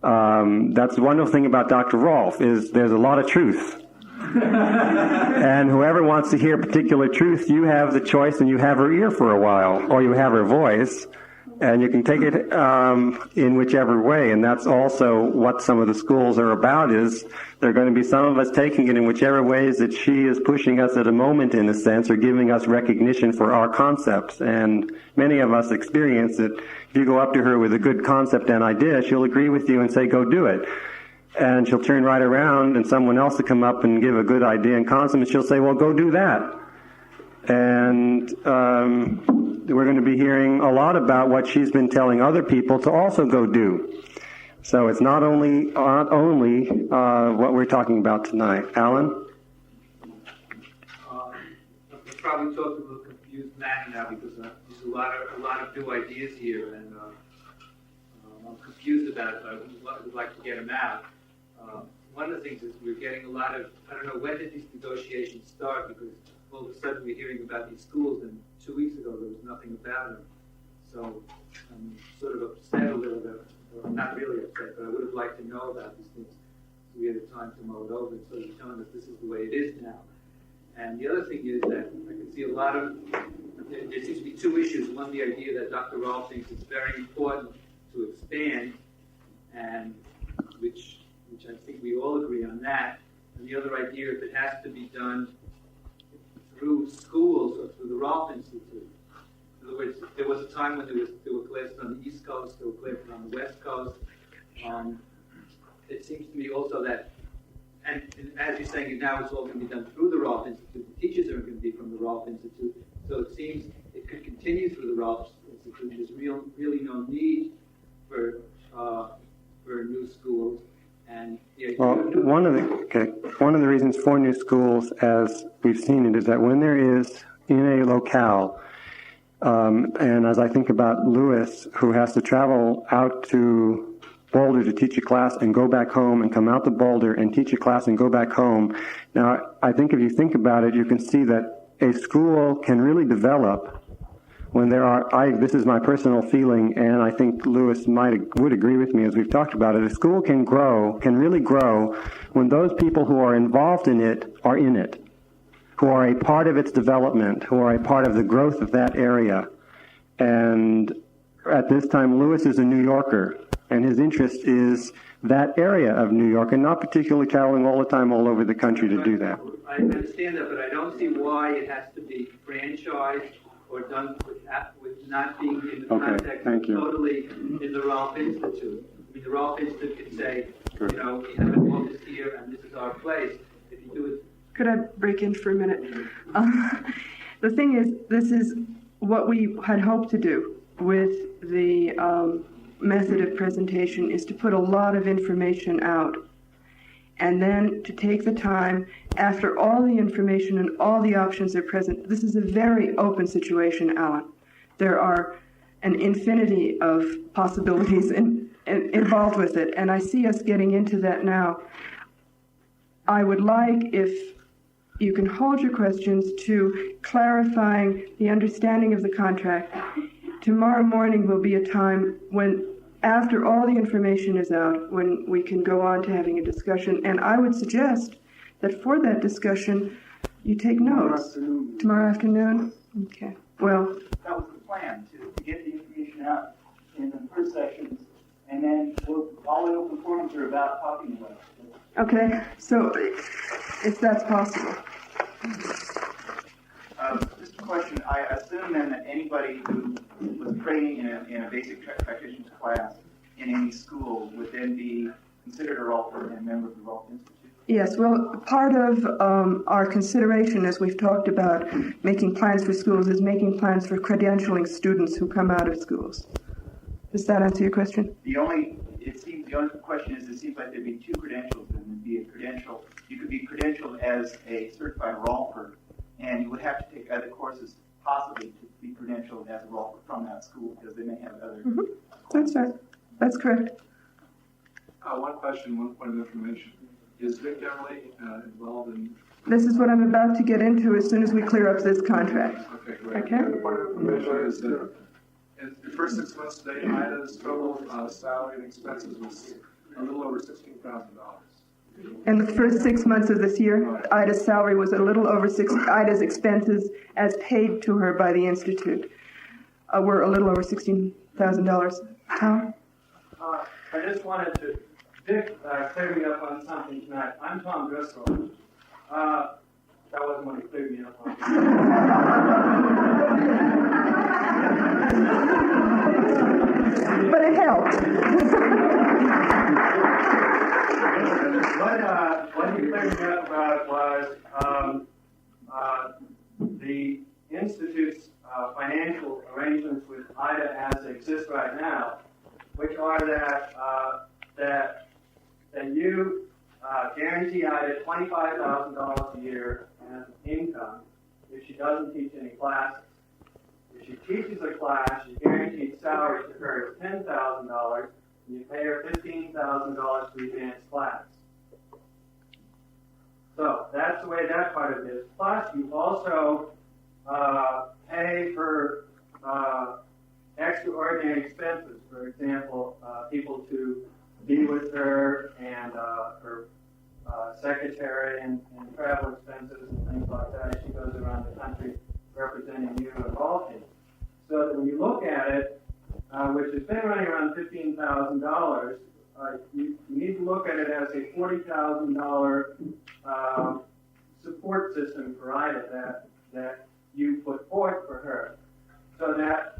That's the wonderful thing about Dr. Rolfe is there's a lot of truth. And whoever wants to hear particular truth, you have the choice and you have her ear for a while, or you have her voice, and you can take it in whichever way. And that's also what some of the schools are about, is there are going to be some of us taking it in whichever ways that she is pushing us at a moment, in a sense, or giving us recognition for our concepts. And many of us experience that if you go up to her with a good concept and idea, she'll agree with you and say, go do it. And she'll turn right around and someone else will come up and give a good idea and concept, and she'll say, well, go do that. And we're going to be hearing a lot about what she's been telling other people to also go do. So it's not only what we're talking about tonight. Alan? I'm probably talking to a confused man now because there's a lot of new ideas here, and I'm confused about it, but I would like to get them out. One of the things is we're getting a lot of, I don't know, when did these negotiations start? Because all of a sudden we're hearing about these schools, and 2 weeks ago there was nothing about them. So I'm sort of upset a little bit. Well, I'm not really upset, but I would have liked to know about these things so we had the time to mull it over and sort of telling us this is the way it is now. And the other thing is that I can see a lot of, there seems to be two issues. One, the idea that Dr. Rolfe thinks it's very important to expand, and which I think we all agree on that. And the other idea, if it has to be done through schools or through the Rolfe Institute. In other words, there was a time when there were classes on the East Coast, there were classes on the West Coast. It seems to me also that, and as you're saying, now it's all going to be done through the Rolfe Institute. The teachers are going to be from the Rolfe Institute. So it seems it could continue through the Rolfe Institute. There's really no need for new schools. And well, one of the reasons for new schools, as we've seen it, is that when there is in a locale, and as I think about Lewis, who has to travel out to Boulder to teach a class and go back home and come out to Boulder and teach a class and go back home. Now, I think if you think about it, you can see that a school can really develop when there are, this is my personal feeling, and I think Lewis would agree with me as we've talked about it, a school can really grow when those people who are involved in it are in it, who are a part of its development, who are a part of the growth of that area. And at this time, Lewis is a New Yorker, and his interest is that area of New York, and not particularly traveling all the time all over the country to do that. I understand that, but I don't see why it has to be franchised or done with not being in the context totally in the Rolfe Institute. I mean, the Rolfe Institute could say, we have an office here and this is our place. If you do it. Could I break in for a minute? The thing is, this is what we had hoped to do with the method of presentation, is to put a lot of information out. And then to take the time, after all the information and all the options are present. This is a very open situation, Alan. There are an infinity of possibilities involved with it, and I see us getting into that now. I would like, if you can hold your questions to clarifying the understanding of the contract. Tomorrow morning will be a time when, after all the information is out, when we can go on to having a discussion. And I would suggest that for that discussion, you take notes. Tomorrow afternoon? Okay. Well, that was the plan, to get the information out in the first sessions, and then all the open forums are about talking about it. Okay. So, if that's possible. Just a question. I assume then that anybody who was training in a basic practitioner's class in any school would then be considered a Rolfer and a member of the Rolfe Institute? Yes, well, part of our consideration, as we've talked about making plans for schools, is making plans for credentialing students who come out of schools. Does that answer your question? The only question is, it seems like there'd be two credentials. There would be a credential. You could be credentialed as a certified Rolfer, and you would have to take other courses possibly to be credentialed as a Rolfer from that school, because they may have other. Mm-hmm. That's right. That's correct. One question, one point of information. Is Vic Emily involved in? This is what I'm about to get into as soon as we clear up this contract. Okay, great. Okay. The point of information is that in the first 6 months today, Ida's total salary and expenses was a little over $16,000. In the first 6 months of this year, Ida's salary was a little over Ida's expenses as paid to her by the Institute were a little over $16,000. Tom? I just wanted to clear me up on something tonight. I'm Tom Driscoll. That wasn't what he cleared me up on. But it helped. What he cleared me up about was the Institute's financial arrangements with IDA as they exist right now, which are that you guarantee IDA $25,000 a year as income if she doesn't teach any classes. If she teaches a class, you guarantee salary to her is $10,000, and you pay her part of this. Plus, you also pay for extraordinary expenses. For example, people to be with her and her secretary and travel expenses and things like that as she goes around the country representing you and Baltic. So that when you look at it, which has been running around $15,000, you need to look at it as a $40,000 support system for Ida that you put forth for her. So that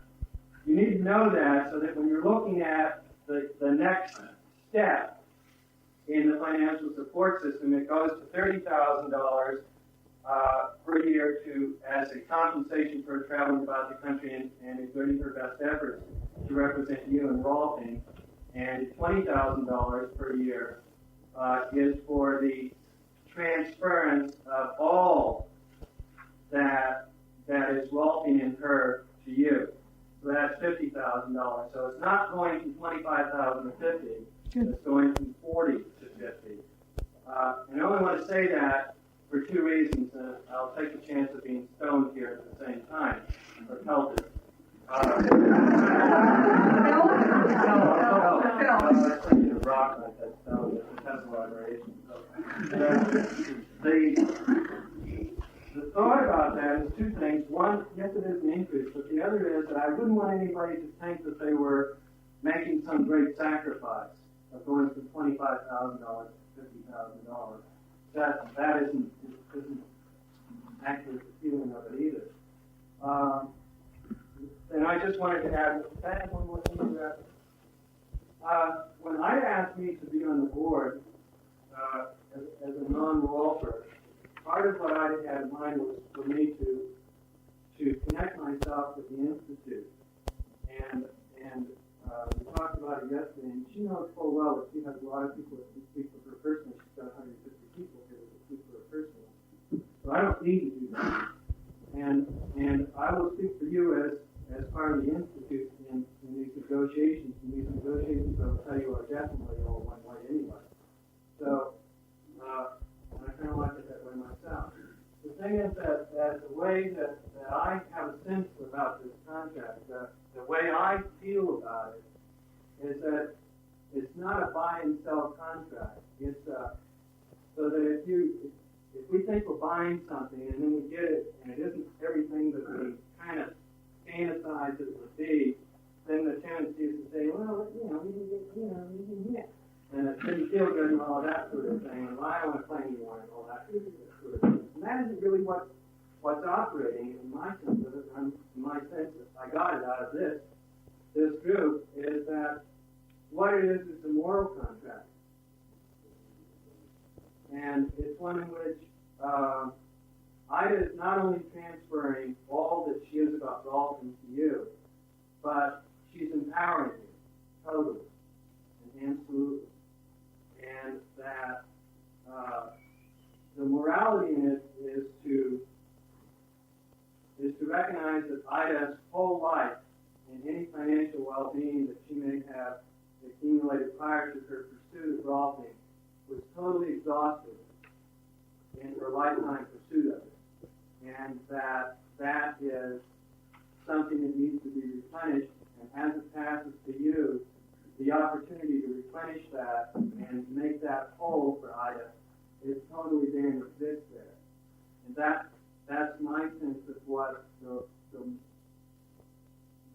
you need to know that so that when you're looking at the next step in the financial support system, it goes to $30,000 per year as a compensation for traveling about the country and exerting her best efforts to represent you and Rolfing. And $20,000 per year is for the transference of all that is Rolfing and her to you. So that's $50,000. So it's not going from $25,000 to $50,000. It's going from $40,000 to $50,000. And I only want to say that for two reasons. I'll take the chance of being stoned here at the same time, or pelted. The thought about that is two things. One, yes, it is an increase, but the other is that I wouldn't want anybody to think that they were making some great sacrifice of going from $25,000 to $50,000. That isn't actually the feeling of it either. And I just wanted to add one more thing to that. When Ida asked me to be on the board as a non-Rolfer, part of what I had in mind was for me to connect myself with the Institute. And we talked about it yesterday, and she knows full well that she has a lot of people that can speak for her personally. She's got 150 people here that speak for her personally. So I don't need to do that. And I will speak for you as part of the Institute in these negotiations. And these negotiations, I will tell you, are definitely all one way anyway. So, and I kind of like it that way myself. The thing is that the way that I have a sense about this contract, the way I feel about it, is that it's not a buy and sell contract. It's so that if we think we're buying something and then we get it and it isn't everything that we kind of fantasize it would be, then the tendency is to say, well, you can get, and it didn't feel good and all that sort of thing, and well, I don't want to play anymore and all that sort of thing. And that isn't really what's operating in my sense of it. In my sense, I got it out of this group, is that what it is a moral contract. And it's one in which Ida is not only transferring all that she is about Rolfing to you, but she's empowering you totally and absolutely. And that the morality in it is to recognize that Ida's whole life and any financial well-being that she may have accumulated prior to her pursuit of Rolfing was totally exhausted in her lifetime pursuit of it. And that is something that needs to be replenished, and as it passes to you, the opportunity to replenish that and make that whole for Ida is totally there and exists there. And that's my sense of what the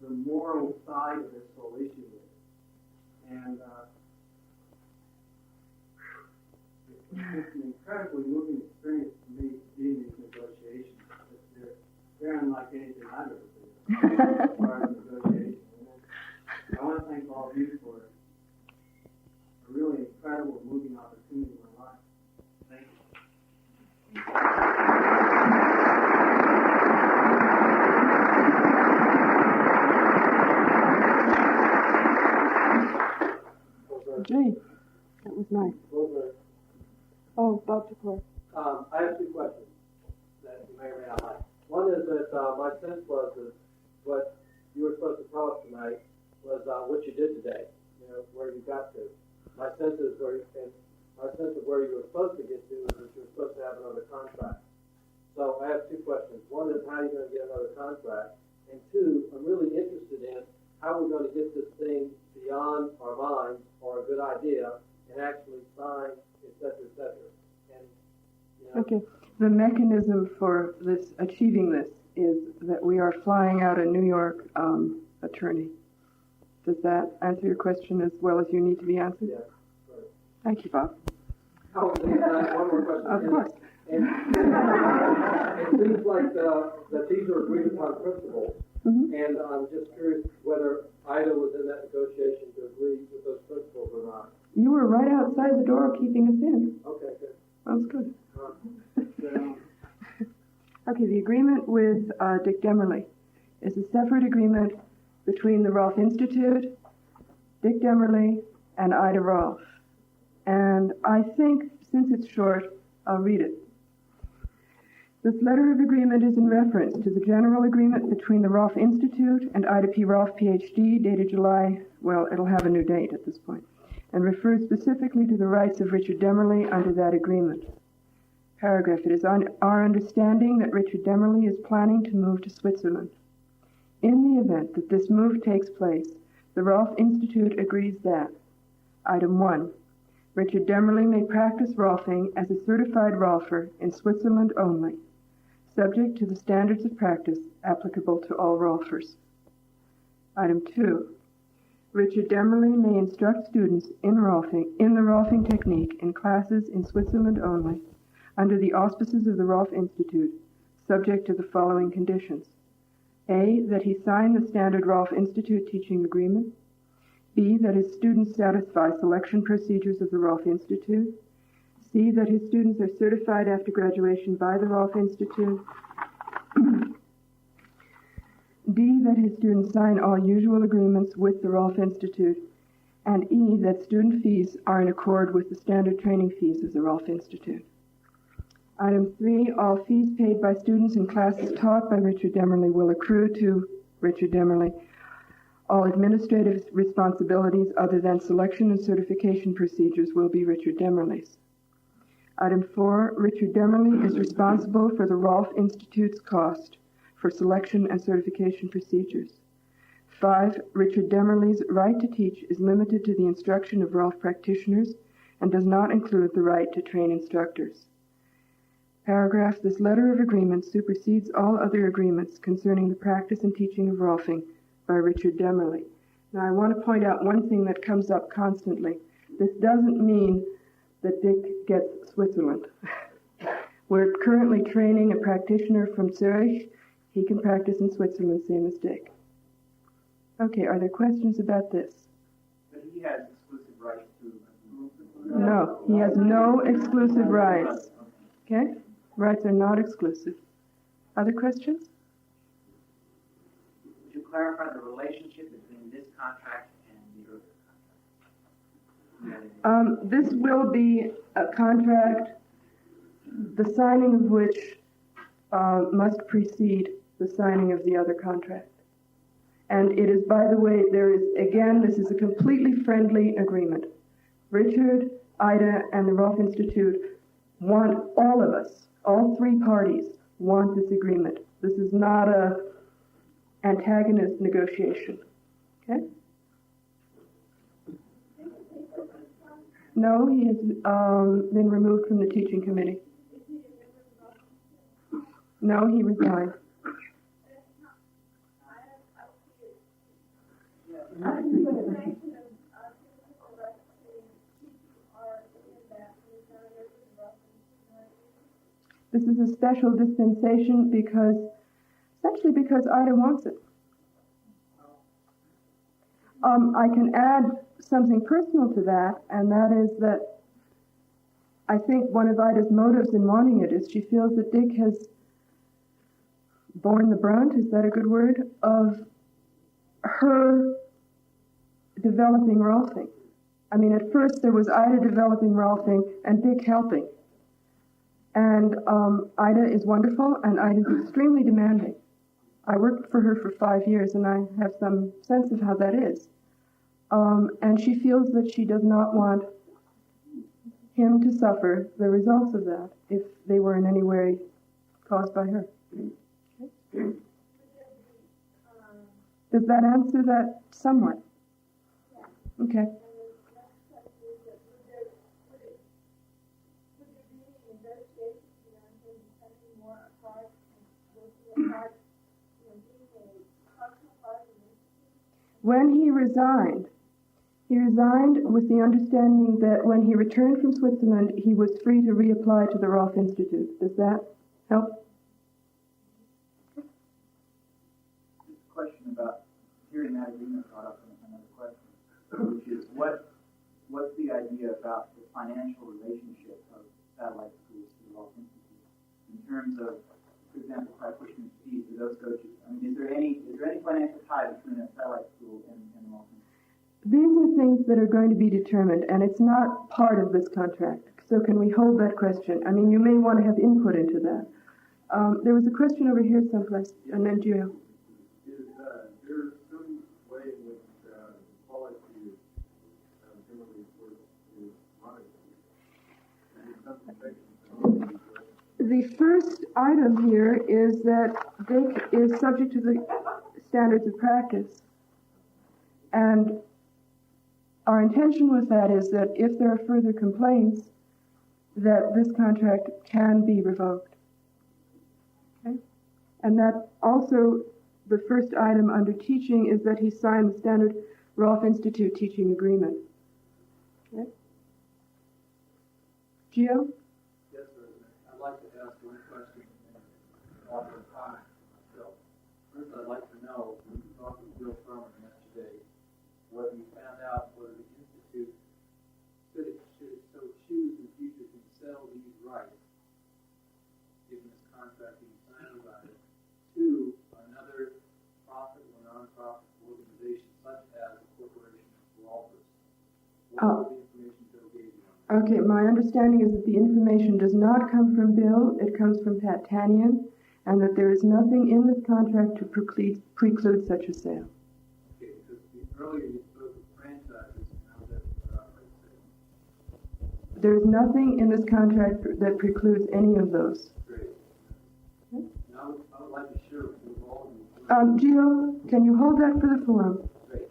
moral side of this whole issue is. And it's an incredibly moving experience for me to be in these negotiations. They're unlike anything I've ever been as part of negotiations. And I want to thank all of you for a really incredible, moving opportunity in my life. Thank you. Gee, that was nice. Oh, Dr. Clark. I have two questions that you may or may not like. One is that my sense was that what you were supposed to tell us tonight was what you did today, where you got to. My sense of where you were supposed to get to is that you were supposed to have another contract. So I have two questions. One is, how are you going to get another contract? And two, I'm really interested in how we're going to get this thing beyond our minds or a good idea and actually sign, et cetera, et cetera. And, you know, Okay. The mechanism for this, achieving this, is that we are flying out a New York attorney. Does that answer your question as well as you need to be answered? Yeah. Right. Thank you, Bob. Oh, and one more question. Of course. And it seems like that these are agreed upon principles, and I'm just curious whether Ida was in that negotiation to agree with those principles or not. You were right outside the door keeping us in. Okay, good. That's good. Okay, the agreement with Dick Demerly is a separate agreement between the Rolfe Institute, Dick Demerly, and Ida Rolfe. And I think, since it's short, I'll read it. This letter of agreement is in reference to the general agreement between the Rolfe Institute and Ida P. Rolfe, Ph.D., dated July, well, it'll have a new date at this point, and refers specifically to the rights of Richard Demerly under that agreement. Paragraph, it is our understanding that Richard Demerly is planning to move to Switzerland. In the event that this move takes place, the Rolfe Institute agrees that, item 1, Richard Demerly may practice Rolfing as a certified Rolfer in Switzerland only, subject to the standards of practice applicable to all Rolfers. Item 2, Richard Demerly may instruct students in the Rolfing technique in classes in Switzerland only, under the auspices of the Rolfe Institute, subject to the following conditions. A, that he sign the standard Rolfe Institute teaching agreement. B, that his students satisfy selection procedures of the Rolfe Institute. C, that his students are certified after graduation by the Rolfe Institute. D, that his students sign all usual agreements with the Rolfe Institute. And E, that student fees are in accord with the standard training fees of the Rolfe Institute. Item 3, all fees paid by students in classes taught by Richard Demerly will accrue to Richard Demerly. All administrative responsibilities other than selection and certification procedures will be Richard Demerly's. Item 4, Richard Demerly is responsible for the Rolfe Institute's cost for selection and certification procedures. 5, Richard Demerly's right to teach is limited to the instruction of Rolfe practitioners and does not include the right to train instructors. Paragraph, this letter of agreement supersedes all other agreements concerning the practice and teaching of Rolfing by Richard Demerly. Now, I want to point out one thing that comes up constantly. This doesn't mean that Dick gets Switzerland. We're currently training a practitioner from Zurich. He can practice in Switzerland, same as Dick. Okay, are there questions about this? But he has exclusive rights to. No, he has no exclusive rights. Okay? Rights are not exclusive. Other questions? Would you clarify the relationship between this contract and the earlier contract? This will be a contract, the signing of which must precede the signing of the other contract. And it is, by the way, this is a completely friendly agreement. Richard, Ida, and the Rolfe Institute want all of us, all three parties, want this agreement. This is not a antagonist negotiation. Okay? No, he has been removed from the teaching committee. No, he resigned. This is a special dispensation essentially because Ida wants it. I can add something personal to that, and that is that I think one of Ida's motives in wanting it is she feels that Dick has borne the brunt, is that a good word, of her developing Rolfing. I mean, at first there was Ida developing Rolfing and Dick helping. And Ida is wonderful, and Ida is extremely demanding. I worked for her for 5 years, and I have some sense of how that is. And she feels that she does not want him to suffer the results of that if they were in any way caused by her. Okay. Does that answer that somewhat? Okay. When he resigned with the understanding that when he returned from Switzerland, he was free to reapply to the Rolf Institute. Does that help? Just a question about hearing that agreement brought up in another question, which is what's the idea about the financial relationship of satellite schools to the Rolf Institute in terms of, for example, practitioner fees? Do those go to? I mean, is there any financial tie between a satellite school and the Rolf Institute? These are things that are going to be determined, and it's not part of this contract. So can we hold that question? I mean, you may want to have input into that. There was a question over here someplace, and then Gio. Is there some way in which policy is generally monitored? The first item here is that DIC is subject to the standards of practice. And our intention with that is that if there are further complaints, that this contract can be revoked. Okay? And that also, the first item under teaching is that he signed the standard Rolf Institute teaching agreement. Okay? Gio? Yes, sir. I'd like to ask one question and offer a comment myself. First, I'd like to know, when you talked with Bill Furman yesterday, whether you found out whether the Institute should it so choose in the future to sell these rights, given this contract being signed about it, to another profit or non-profit organization such as the Corporation of Walters. What was the information Bill gave you on that? Okay, my understanding is that the information does not come from Bill, it comes from Pat Tanyan, and that there is nothing in this contract to preclude such a sale. Okay, because earlier you spoke of franchises, and how that There is nothing in this contract that precludes any of those. great. Okay. Now, I would like to share with all of you. Gio, can you hold that for the forum? Great.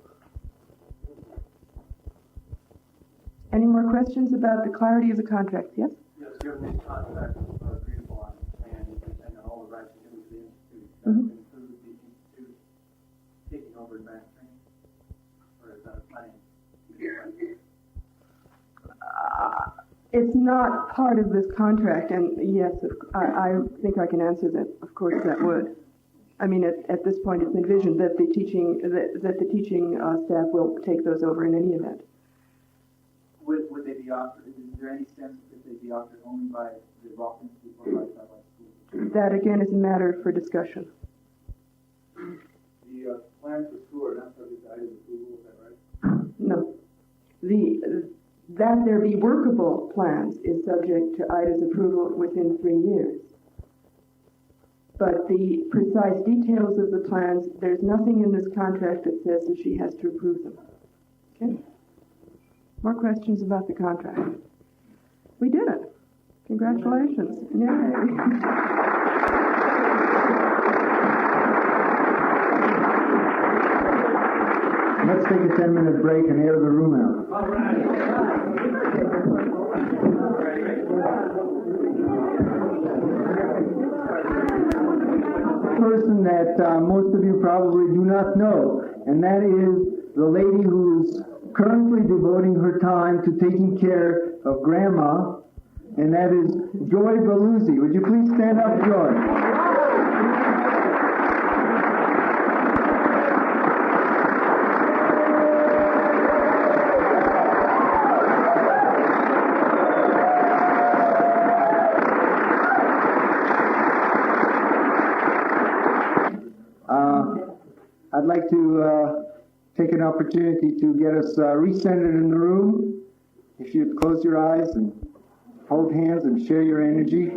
Any more questions about the clarity of the contract? Yes? Yes, given these contracts are agreed upon and all the rights given to the Institute, Mm-hmm. include the Institute taking over advanced training? Or is that a planning? It's not part of this contract, and yes, I think I can answer that. Of course, that would. I mean, at this point, it's envisioned that the teaching staff will take those over in any event. Would they be offered? Is there any sense that they'd be offered only by the Rolf Institute or by satellite schools? That again is a matter for discussion. The plans for school are not subject to item approval, is that right? No. That there be workable plans is subject to IDA's approval within 3 years. But the precise details of the plans, there's nothing in this contract that says that she has to approve them. Okay? More questions about the contract? We did it. Congratulations. Yay. Let's take a 10-minute break and air the room out. All right. Person that most of you probably do not know, and that is the lady who's currently devoting her time to taking care of Grandma, and that is Joy Baluzzi. Would you please stand up, Joy? I'd like to take an opportunity to get us recentered in the room. If you'd close your eyes and hold hands and share your energy.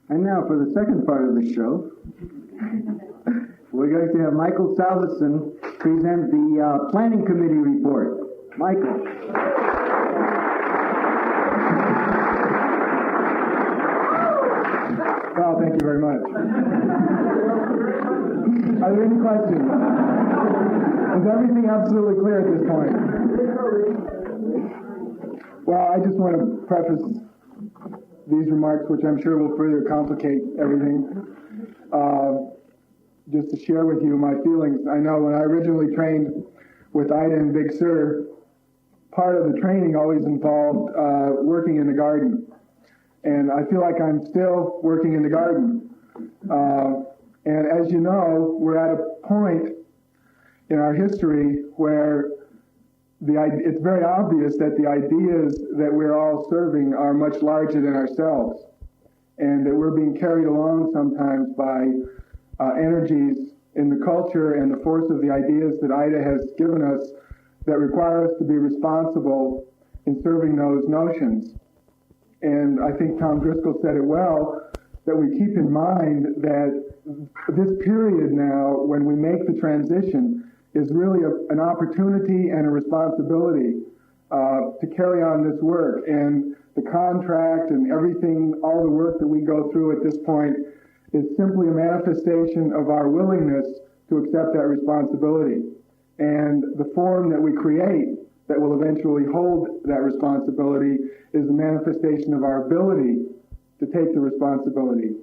And now for the second part of the show, we're going to have Michael Salveson present the Planning Committee report. Michael. Well, thank you very much. Are there any questions? Is everything absolutely clear at this point? Well, I just want to preface these remarks, which I'm sure will further complicate everything, just to share with you my feelings. I know when I originally trained with Ida and Big Sur, part of the training always involved working in the garden. And I feel like I'm still working in the garden. And as you know, we're at a point in our history where it's very obvious that the ideas that we're all serving are much larger than ourselves, and that we're being carried along sometimes by energies in the culture and the force of the ideas that Ida has given us that require us to be responsible in serving those notions. And I think Tom Driscoll said it well, that we keep in mind that this period now, when we make the transition, is really an opportunity and a responsibility to carry on this work. And the contract and everything, all the work that we go through at this point is simply a manifestation of our willingness to accept that responsibility. And the form that we create that will eventually hold that responsibility is the manifestation of our ability to take the responsibility.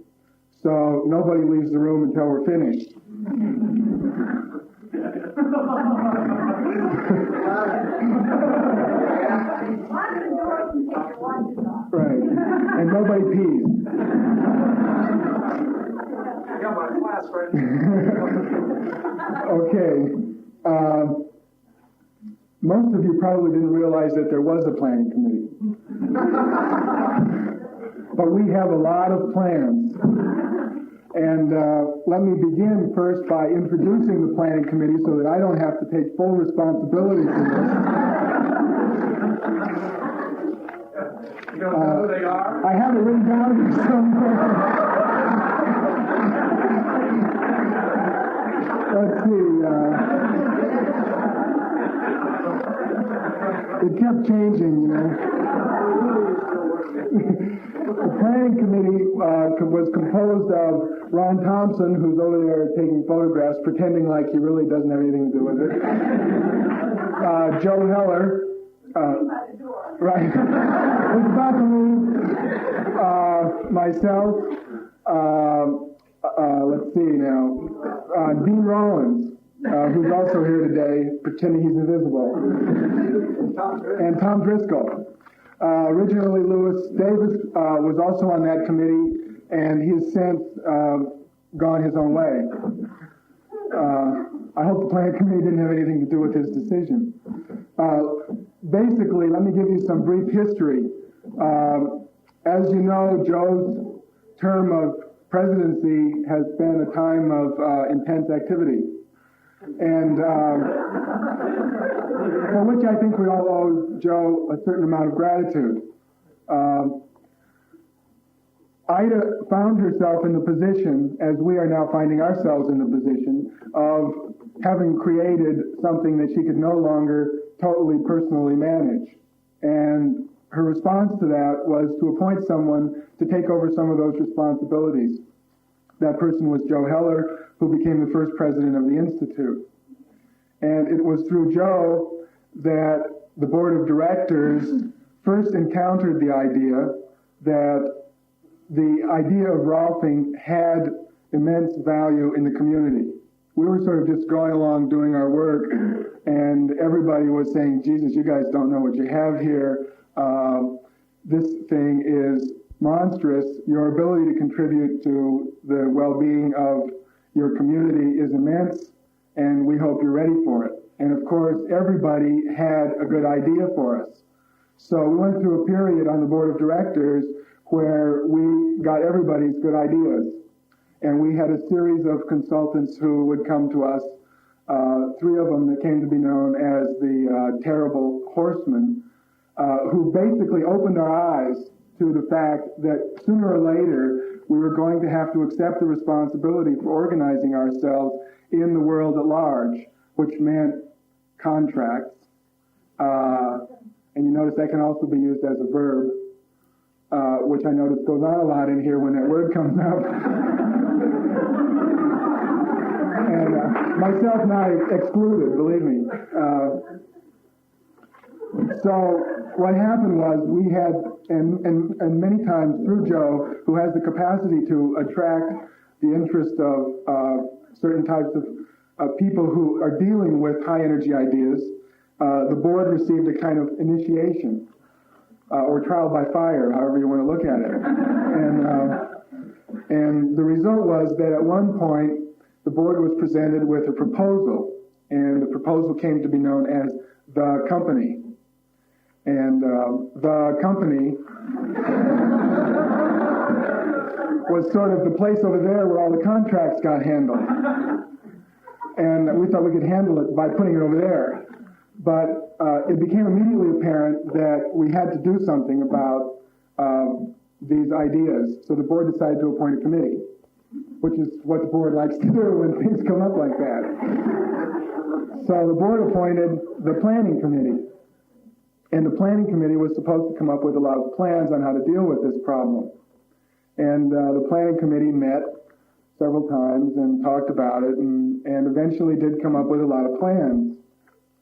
So nobody leaves the room until we're finished. Right, and nobody pees. I got my class right Okay. Most of you probably didn't realize that there was a planning committee. But we have a lot of plans. And let me begin first by introducing the planning committee so that I don't have to take full responsibility for this. You don't know who they are? I have it written down here somewhere. Let's see. It kept changing, you know. The planning committee was composed of Ron Thompson, who's over there taking photographs, pretending like he really doesn't have anything to do with it. Joe Heller. Right. Was about to leave. Myself. Let's see now. Dean Rollins. Who's also here today, pretending he's invisible. And Tom Driscoll. Originally, Lewis Davis was also on that committee, and he has since gone his own way. I hope the planning committee didn't have anything to do with his decision. Basically, let me give you some brief history. As you know, Joe's term of presidency has been a time of intense activity. And for which I think we all owe Joe a certain amount of gratitude. Ida found herself in the position, as we are now finding ourselves in the position, of having created something that she could no longer totally personally manage. And her response to that was to appoint someone to take over some of those responsibilities. That person was Joe Heller, who became the first president of the Institute. And it was through Joe that the board of directors first encountered the idea that the idea of Rolfing had immense value in the community. We were sort of just going along doing our work, and everybody was saying, Jesus, you guys don't know what you have here. This thing is monstrous. Your ability to contribute to the well-being of your community is immense, and we hope you're ready for it. And of course, everybody had a good idea for us. So we went through a period on the board of directors where we got everybody's good ideas. And we had a series of consultants who would come to us, three of them that came to be known as the Terrible Horsemen, who basically opened our eyes to the fact that sooner or later we were going to have to accept the responsibility for organizing ourselves in the world at large, which meant contracts. And you notice that can also be used as a verb, which I notice goes on a lot in here when that word comes up. And myself and I excluded, believe me. So what happened was we had, and many times through Joe, who has the capacity to attract the interest of certain types of people who are dealing with high energy ideas, the board received a kind of initiation, or trial by fire, however you want to look at it. And the result was that at one point, the board was presented with a proposal, and the proposal came to be known as the company. And the company was sort of the place over there where all the contracts got handled. And we thought we could handle it by putting it over there. But it became immediately apparent that we had to do something about these ideas. So the board decided to appoint a committee, which is what the board likes to do when things come up like that. So the board appointed the planning committee. And the planning committee was supposed to come up with a lot of plans on how to deal with this problem. And the planning committee met several times and talked about it and eventually did come up with a lot of plans.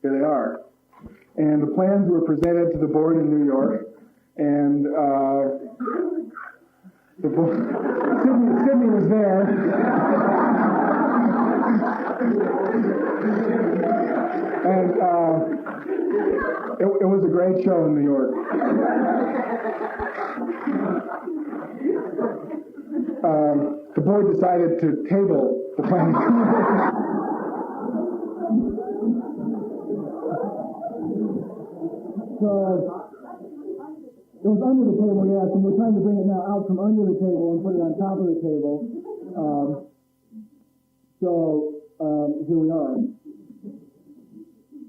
Here they are. And the plans were presented to the board in New York. And the board, Sydney was there. And it was a great show in New York. The board decided to table the planning committee. So it was under the table, yes, and we're trying to bring it now out from under the table and put it on top of the table. Here we are.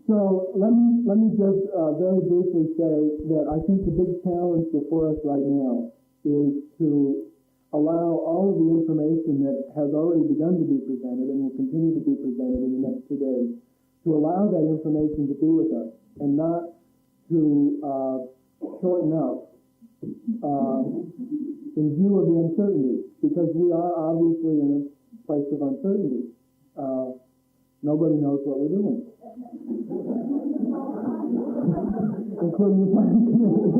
So let me just very briefly say that I think the big challenge before us right now is to allow all of the information that has already begun to be presented and will continue to be presented in the next 2 days, to allow that information to be with us and not to shorten up in view of the uncertainty, because we are obviously in a place of uncertainty. Nobody knows what we're doing, including the planning committee.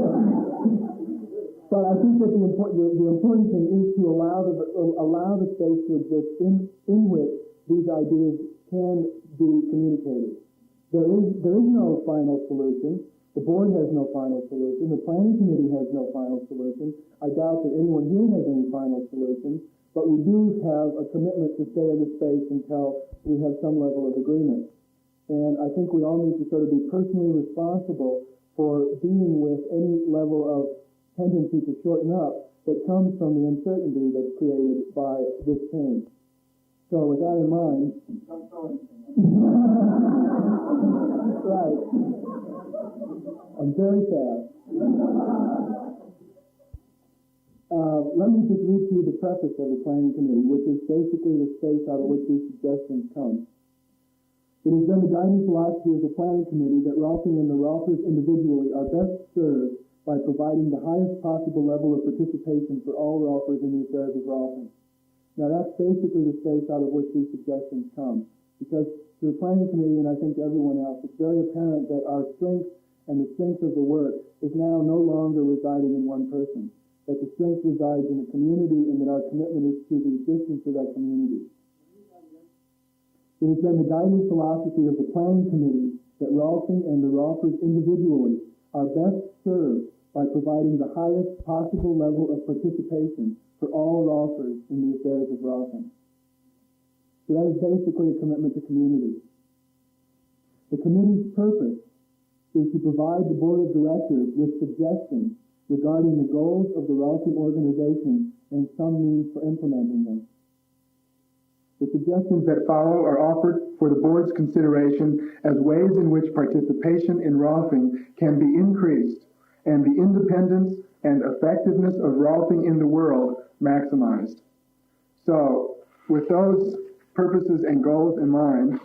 But I think that the important thing is to allow the space to exist in which these ideas can be communicated. There is no final solution. The board has no final solution. The planning committee has no final solution. I doubt that anyone here has any final solution. But we do have a commitment to stay in the space until we have some level of agreement. And I think we all need to sort of be personally responsible for dealing with any level of tendency to shorten up that comes from the uncertainty that's created by this change. So with that in mind, right, I'm very fast. Let me just read to you the preface of the planning committee, which is basically the space out of which these suggestions come. It has been the guiding philosophy of the planning committee that Rolfing and the Rolfers individually are best served by providing the highest possible level of participation for all Rolfers in the affairs of Rolfing. Now that's basically the space out of which these suggestions come. Because to the planning committee, and I think to everyone else, it's very apparent that our strength and the strength of the work is now no longer residing in one person. That the strength resides in the community and that our commitment is to the existence of that community. It has been the guiding philosophy of the planning committee that Rolfing and the Rolfers individually are best served by providing the highest possible level of participation for all Rolfers in the affairs of Rolfing. So that is basically a commitment to community. The committee's purpose is to provide the board of directors with suggestions regarding the goals of the Rolfing organization and some means for implementing them. The suggestions that follow are offered for the board's consideration as ways in which participation in Rolfing can be increased and the independence, and effectiveness of Rolfing in the world maximized. So, with those purposes and goals in mind,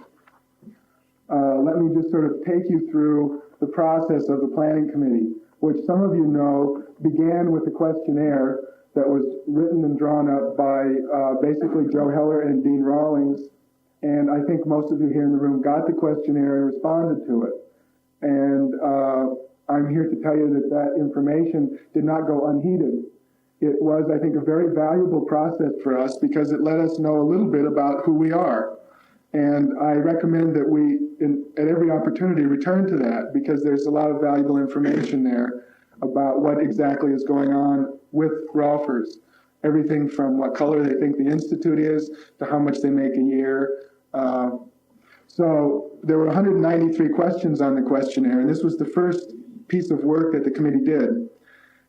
let me just sort of take you through the process of the Planning Committee, which some of you know began with a questionnaire that was written and drawn up by basically Joe Heller and Dean Rawlings. And I think most of you here in the room got the questionnaire and responded to it. And I'm here to tell you that that information did not go unheeded. It was, I think, a very valuable process for us because it let us know a little bit about who we are. And I recommend that we, at every opportunity, return to that because there's a lot of valuable information there about what exactly is going on with Rolfers. Everything from what color they think the Institute is to how much they make a year. So there were 193 questions on the questionnaire, and this was the first piece of work that the committee did.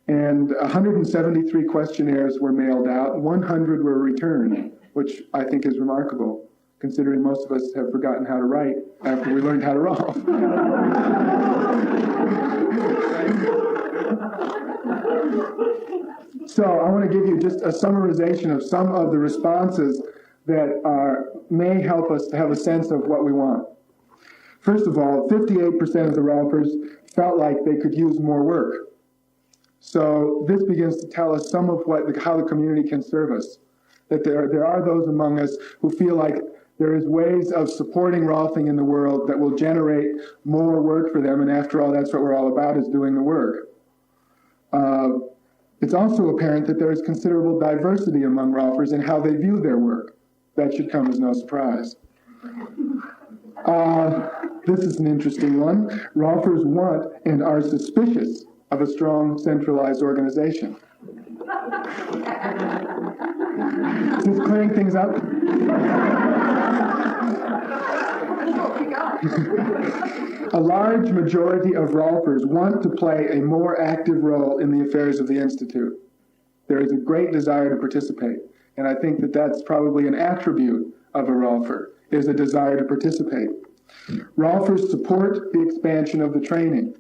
And 173 questionnaires were mailed out, 100 were returned, which I think is remarkable, considering most of us have forgotten how to write after we learned how to roll. So I want to give you just a summarization of some of the responses that may help us to have a sense of what we want. First of all, 58% of the Rolfers felt like they could use more work. So this begins to tell us some of how the community can serve us. That there are those among us who feel like there is ways of supporting Rolfing in the world that will generate more work for them, and after all, that's what we're all about, is doing the work. It's also apparent that there is considerable diversity among Rolfers in how they view their work. That should come as no surprise. This is an interesting one. Rolfers want and are suspicious of a strong centralized organization. Is this clearing things up? A large majority of Rolfers want to play a more active role in the affairs of the Institute. There is a great desire to participate, and I think that that's probably an attribute of a Rolfer, is a desire to participate. Rolfers support the expansion of the training.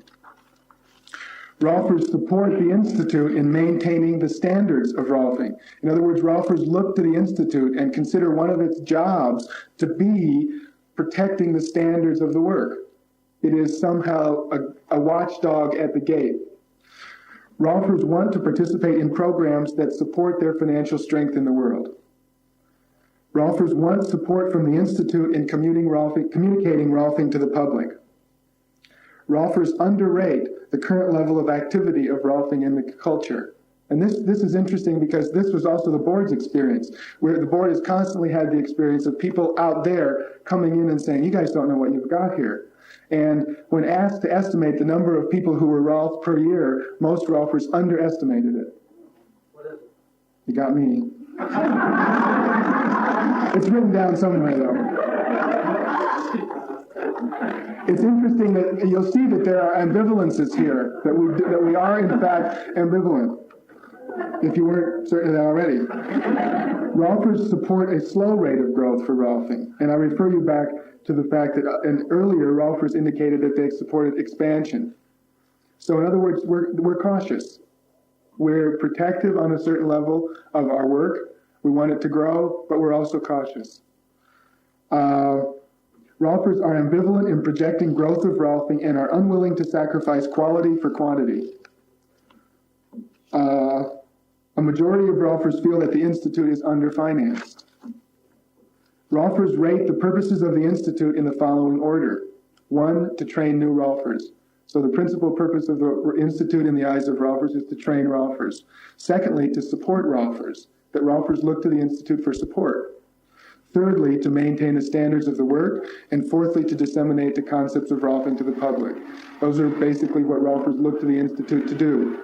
Rolfers support the Institute in maintaining the standards of Rolfing. In other words, Rolfers look to the Institute and consider one of its jobs to be protecting the standards of the work. It is somehow a watchdog at the gate. Rolfers want to participate in programs that support their financial strength in the world. Rolfers want support from the Institute in communicating Rolfing to the public. Rolfers underrate the current level of activity of Rolfing in the culture. And this is interesting because this was also the board's experience, where the board has constantly had the experience of people out there coming in and saying, you guys don't know what you've got here. And when asked to estimate the number of people who were Rolfed per year, most Rolfers underestimated it. What is it? You got me. It's written down somewhere, though. It's interesting that you'll see that there are ambivalences here, that we are, in fact, ambivalent, if you weren't certain of that already. Rolfers support a slow rate of growth for Rolfing, and I refer you back to the fact that earlier Rolfers indicated that they supported expansion. So in other words, we're cautious. We're protective on a certain level of our work. We want it to grow, but we're also cautious. Rolfers are ambivalent in projecting growth of Rolfing and are unwilling to sacrifice quality for quantity. A majority of Rolfers feel that the Institute is underfinanced. Rolfers rate the purposes of the Institute in the following order. 1, to train new Rolfers. So the principal purpose of the Institute in the eyes of Rolfers is to train Rolfers. Secondly, to support Rolfers, that Rolfers look to the Institute for support. Thirdly, to maintain the standards of the work. And fourthly, to disseminate the concepts of Rolfing to the public. Those are basically what Rolfers look to the Institute to do.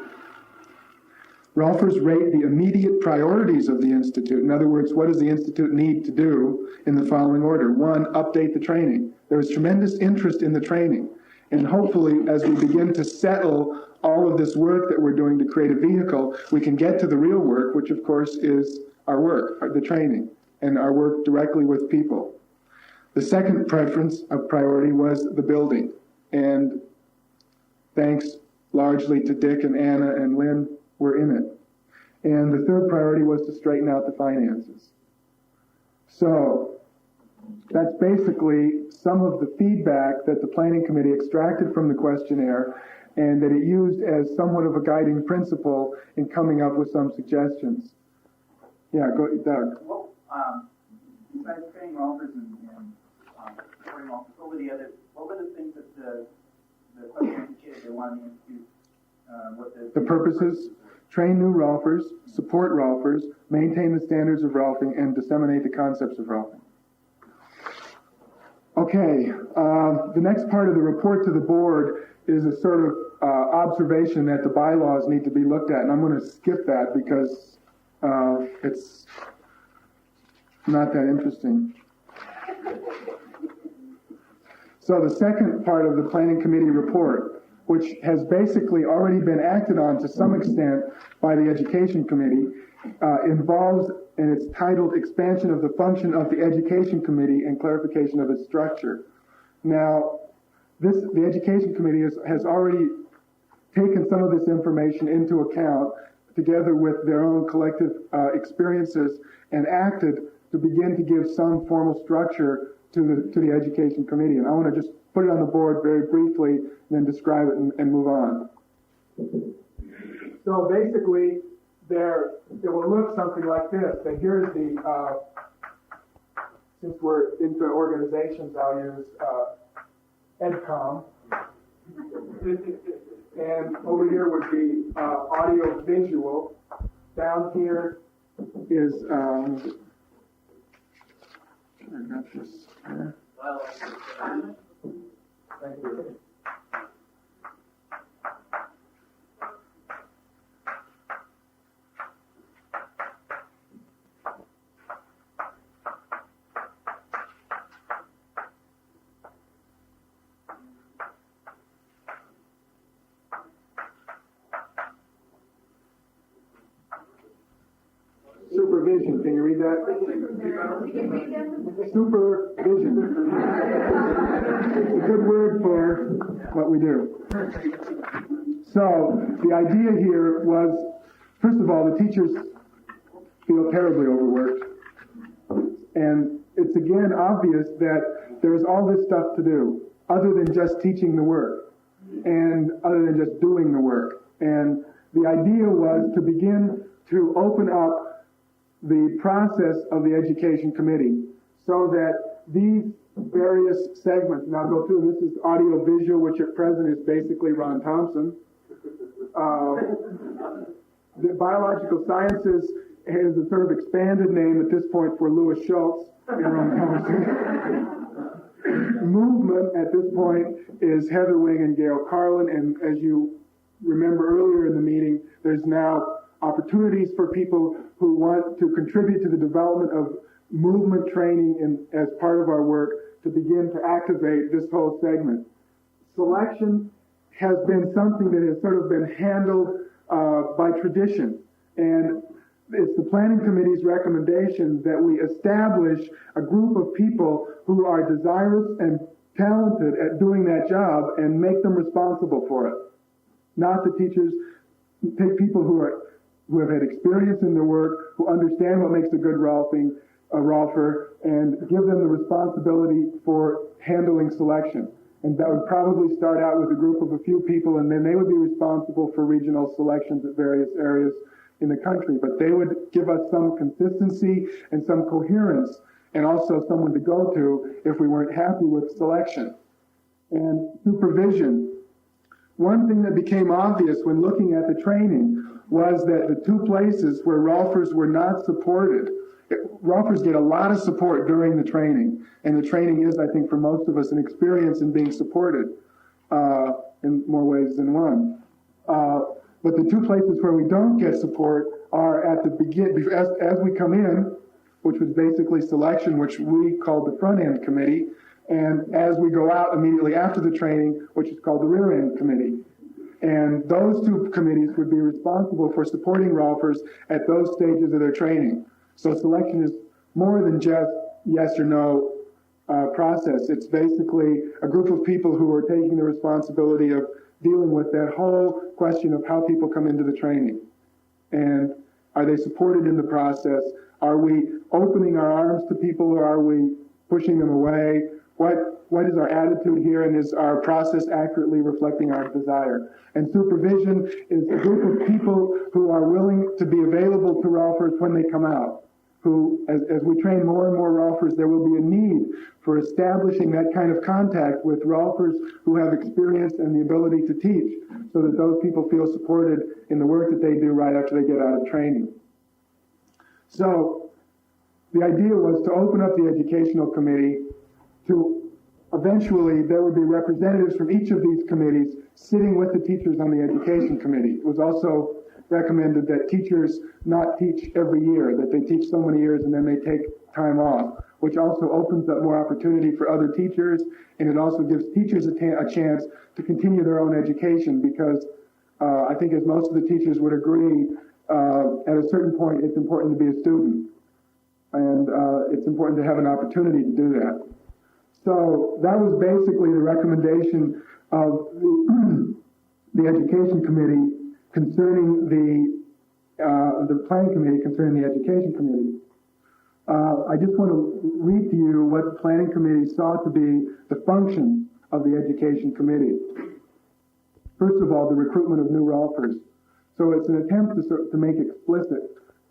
Rolfers rate the immediate priorities of the Institute. In other words, what does the Institute need to do in the following order? 1, update the training. There is tremendous interest in the training. And hopefully, as we begin to settle all of this work that we're doing to create a vehicle, we can get to the real work, which of course is our work, the training, and our work directly with people. The second preference of priority was the building. And thanks largely to Dick and Anna and Lynn, were in it. And the third priority was to straighten out the finances. So that's basically some of the feedback that the Planning Committee extracted from the questionnaire and that it used as somewhat of a guiding principle in coming up with some suggestions. Yeah, go, Doug. Well, besides training offers and supporting offers, what were the things that the questionnaire indicated they wanted to institute? The purposes: train new Rolfers, support Rolfers, maintain the standards of Rolfing, and disseminate the concepts of Rolfing. Okay, the next part of the report to the board is a sort of observation that the bylaws need to be looked at, and I'm going to skip that because it's not that interesting. So the second part of the Planning Committee report, which has basically already been acted on to some extent by the Education Committee, involves, and it's titled Expansion of the Function of the Education Committee and Clarification of its Structure. Now, the Education Committee has already taken some of this information into account together with their own collective experiences and acted to begin to give some formal structure to the Education Committee. And I want to just put it on the board very briefly and then describe it and move on. So basically, it will look something like this. And here's the, since we're into organizations, I'll use EdCom. And over here would be audio visual. Down here is, I got this here. Thank you. Supervision, can you read that? Supervision. It's a good word for what we do. So the idea here was, first of all, the teachers feel terribly overworked. And it's again obvious that there's all this stuff to do other than just teaching the work and other than just doing the work. And the idea was to begin to open up the process of the Education Committee so that these various segments, and I'll go through, this is audio visual, which at present is basically Ron Thompson. The biological sciences has a sort of expanded name at this point for Louis Schultz and Ron Thompson. Movement at this point is Heather Wing and Gail Carlin, and as you remember earlier in the meeting, there's now opportunities for people who want to contribute to the development of movement training as part of our work to begin to activate this whole segment. Selection has been something that has sort of been handled by tradition, and it's the Planning Committee's recommendation that we establish a group of people who are desirous and talented at doing that job and make them responsible for it. Not the teachers, take people who have had experience in the work, who understand what makes a good Rolfer, and give them the responsibility for handling selection. And that would probably start out with a group of a few people, and then they would be responsible for regional selections at various areas in the country. But they would give us some consistency and some coherence, and also someone to go to if we weren't happy with selection. And supervision. One thing that became obvious when looking at the training was that the two places where Rolfers were not supported, Rolfers get a lot of support during the training, and the training is, I think, for most of us, an experience in being supported in more ways than one. But the two places where we don't get support are at the beginning, as we come in, which was basically selection, which we called the front end committee, and as we go out immediately after the training, which is called the rear end committee. And those two committees would be responsible for supporting Rolfers at those stages of their training. So selection is more than just yes or no process. It's basically a group of people who are taking the responsibility of dealing with that whole question of how people come into the training. And are they supported in the process? Are we opening our arms to people, or are we pushing them away? What is our attitude here, and is our process accurately reflecting our desire? And supervision is a group of people who are willing to be available to Rolfers when they come out, who, as we train more and more Rolfers, there will be a need for establishing that kind of contact with Rolfers who have experience and the ability to teach, so that those people feel supported in the work that they do right after they get out of training. So the idea was to open up the educational committee to eventually there would be representatives from each of these committees sitting with the teachers on the education committee. It was also recommended that teachers not teach every year, that they teach so many years and then they take time off, which also opens up more opportunity for other teachers, and it also gives teachers a chance to continue their own education, because I think, as most of the teachers would agree, at a certain point it's important to be a student, and it's important to have an opportunity to do that. So that was basically the recommendation of the Education Committee concerning the Planning Committee concerning the Education Committee. I just want to read to you what the Planning Committee saw to be the function of the Education Committee. First of all, the recruitment of new Rolfers. So it's an attempt to make explicit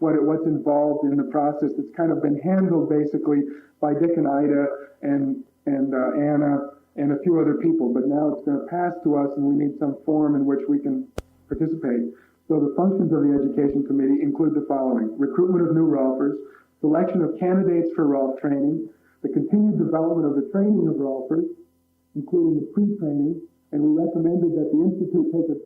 what's involved in the process. It's kind of been handled basically by Dick and Ida and Anna and a few other people, but now it's going to pass to us, and we need some form in which we can participate. So the functions of the Education Committee include the following: recruitment of new Rolfers, selection of candidates for Rolf training, the continued development of the training of Rolfers, including the pre-training, and we recommended that the Institute take a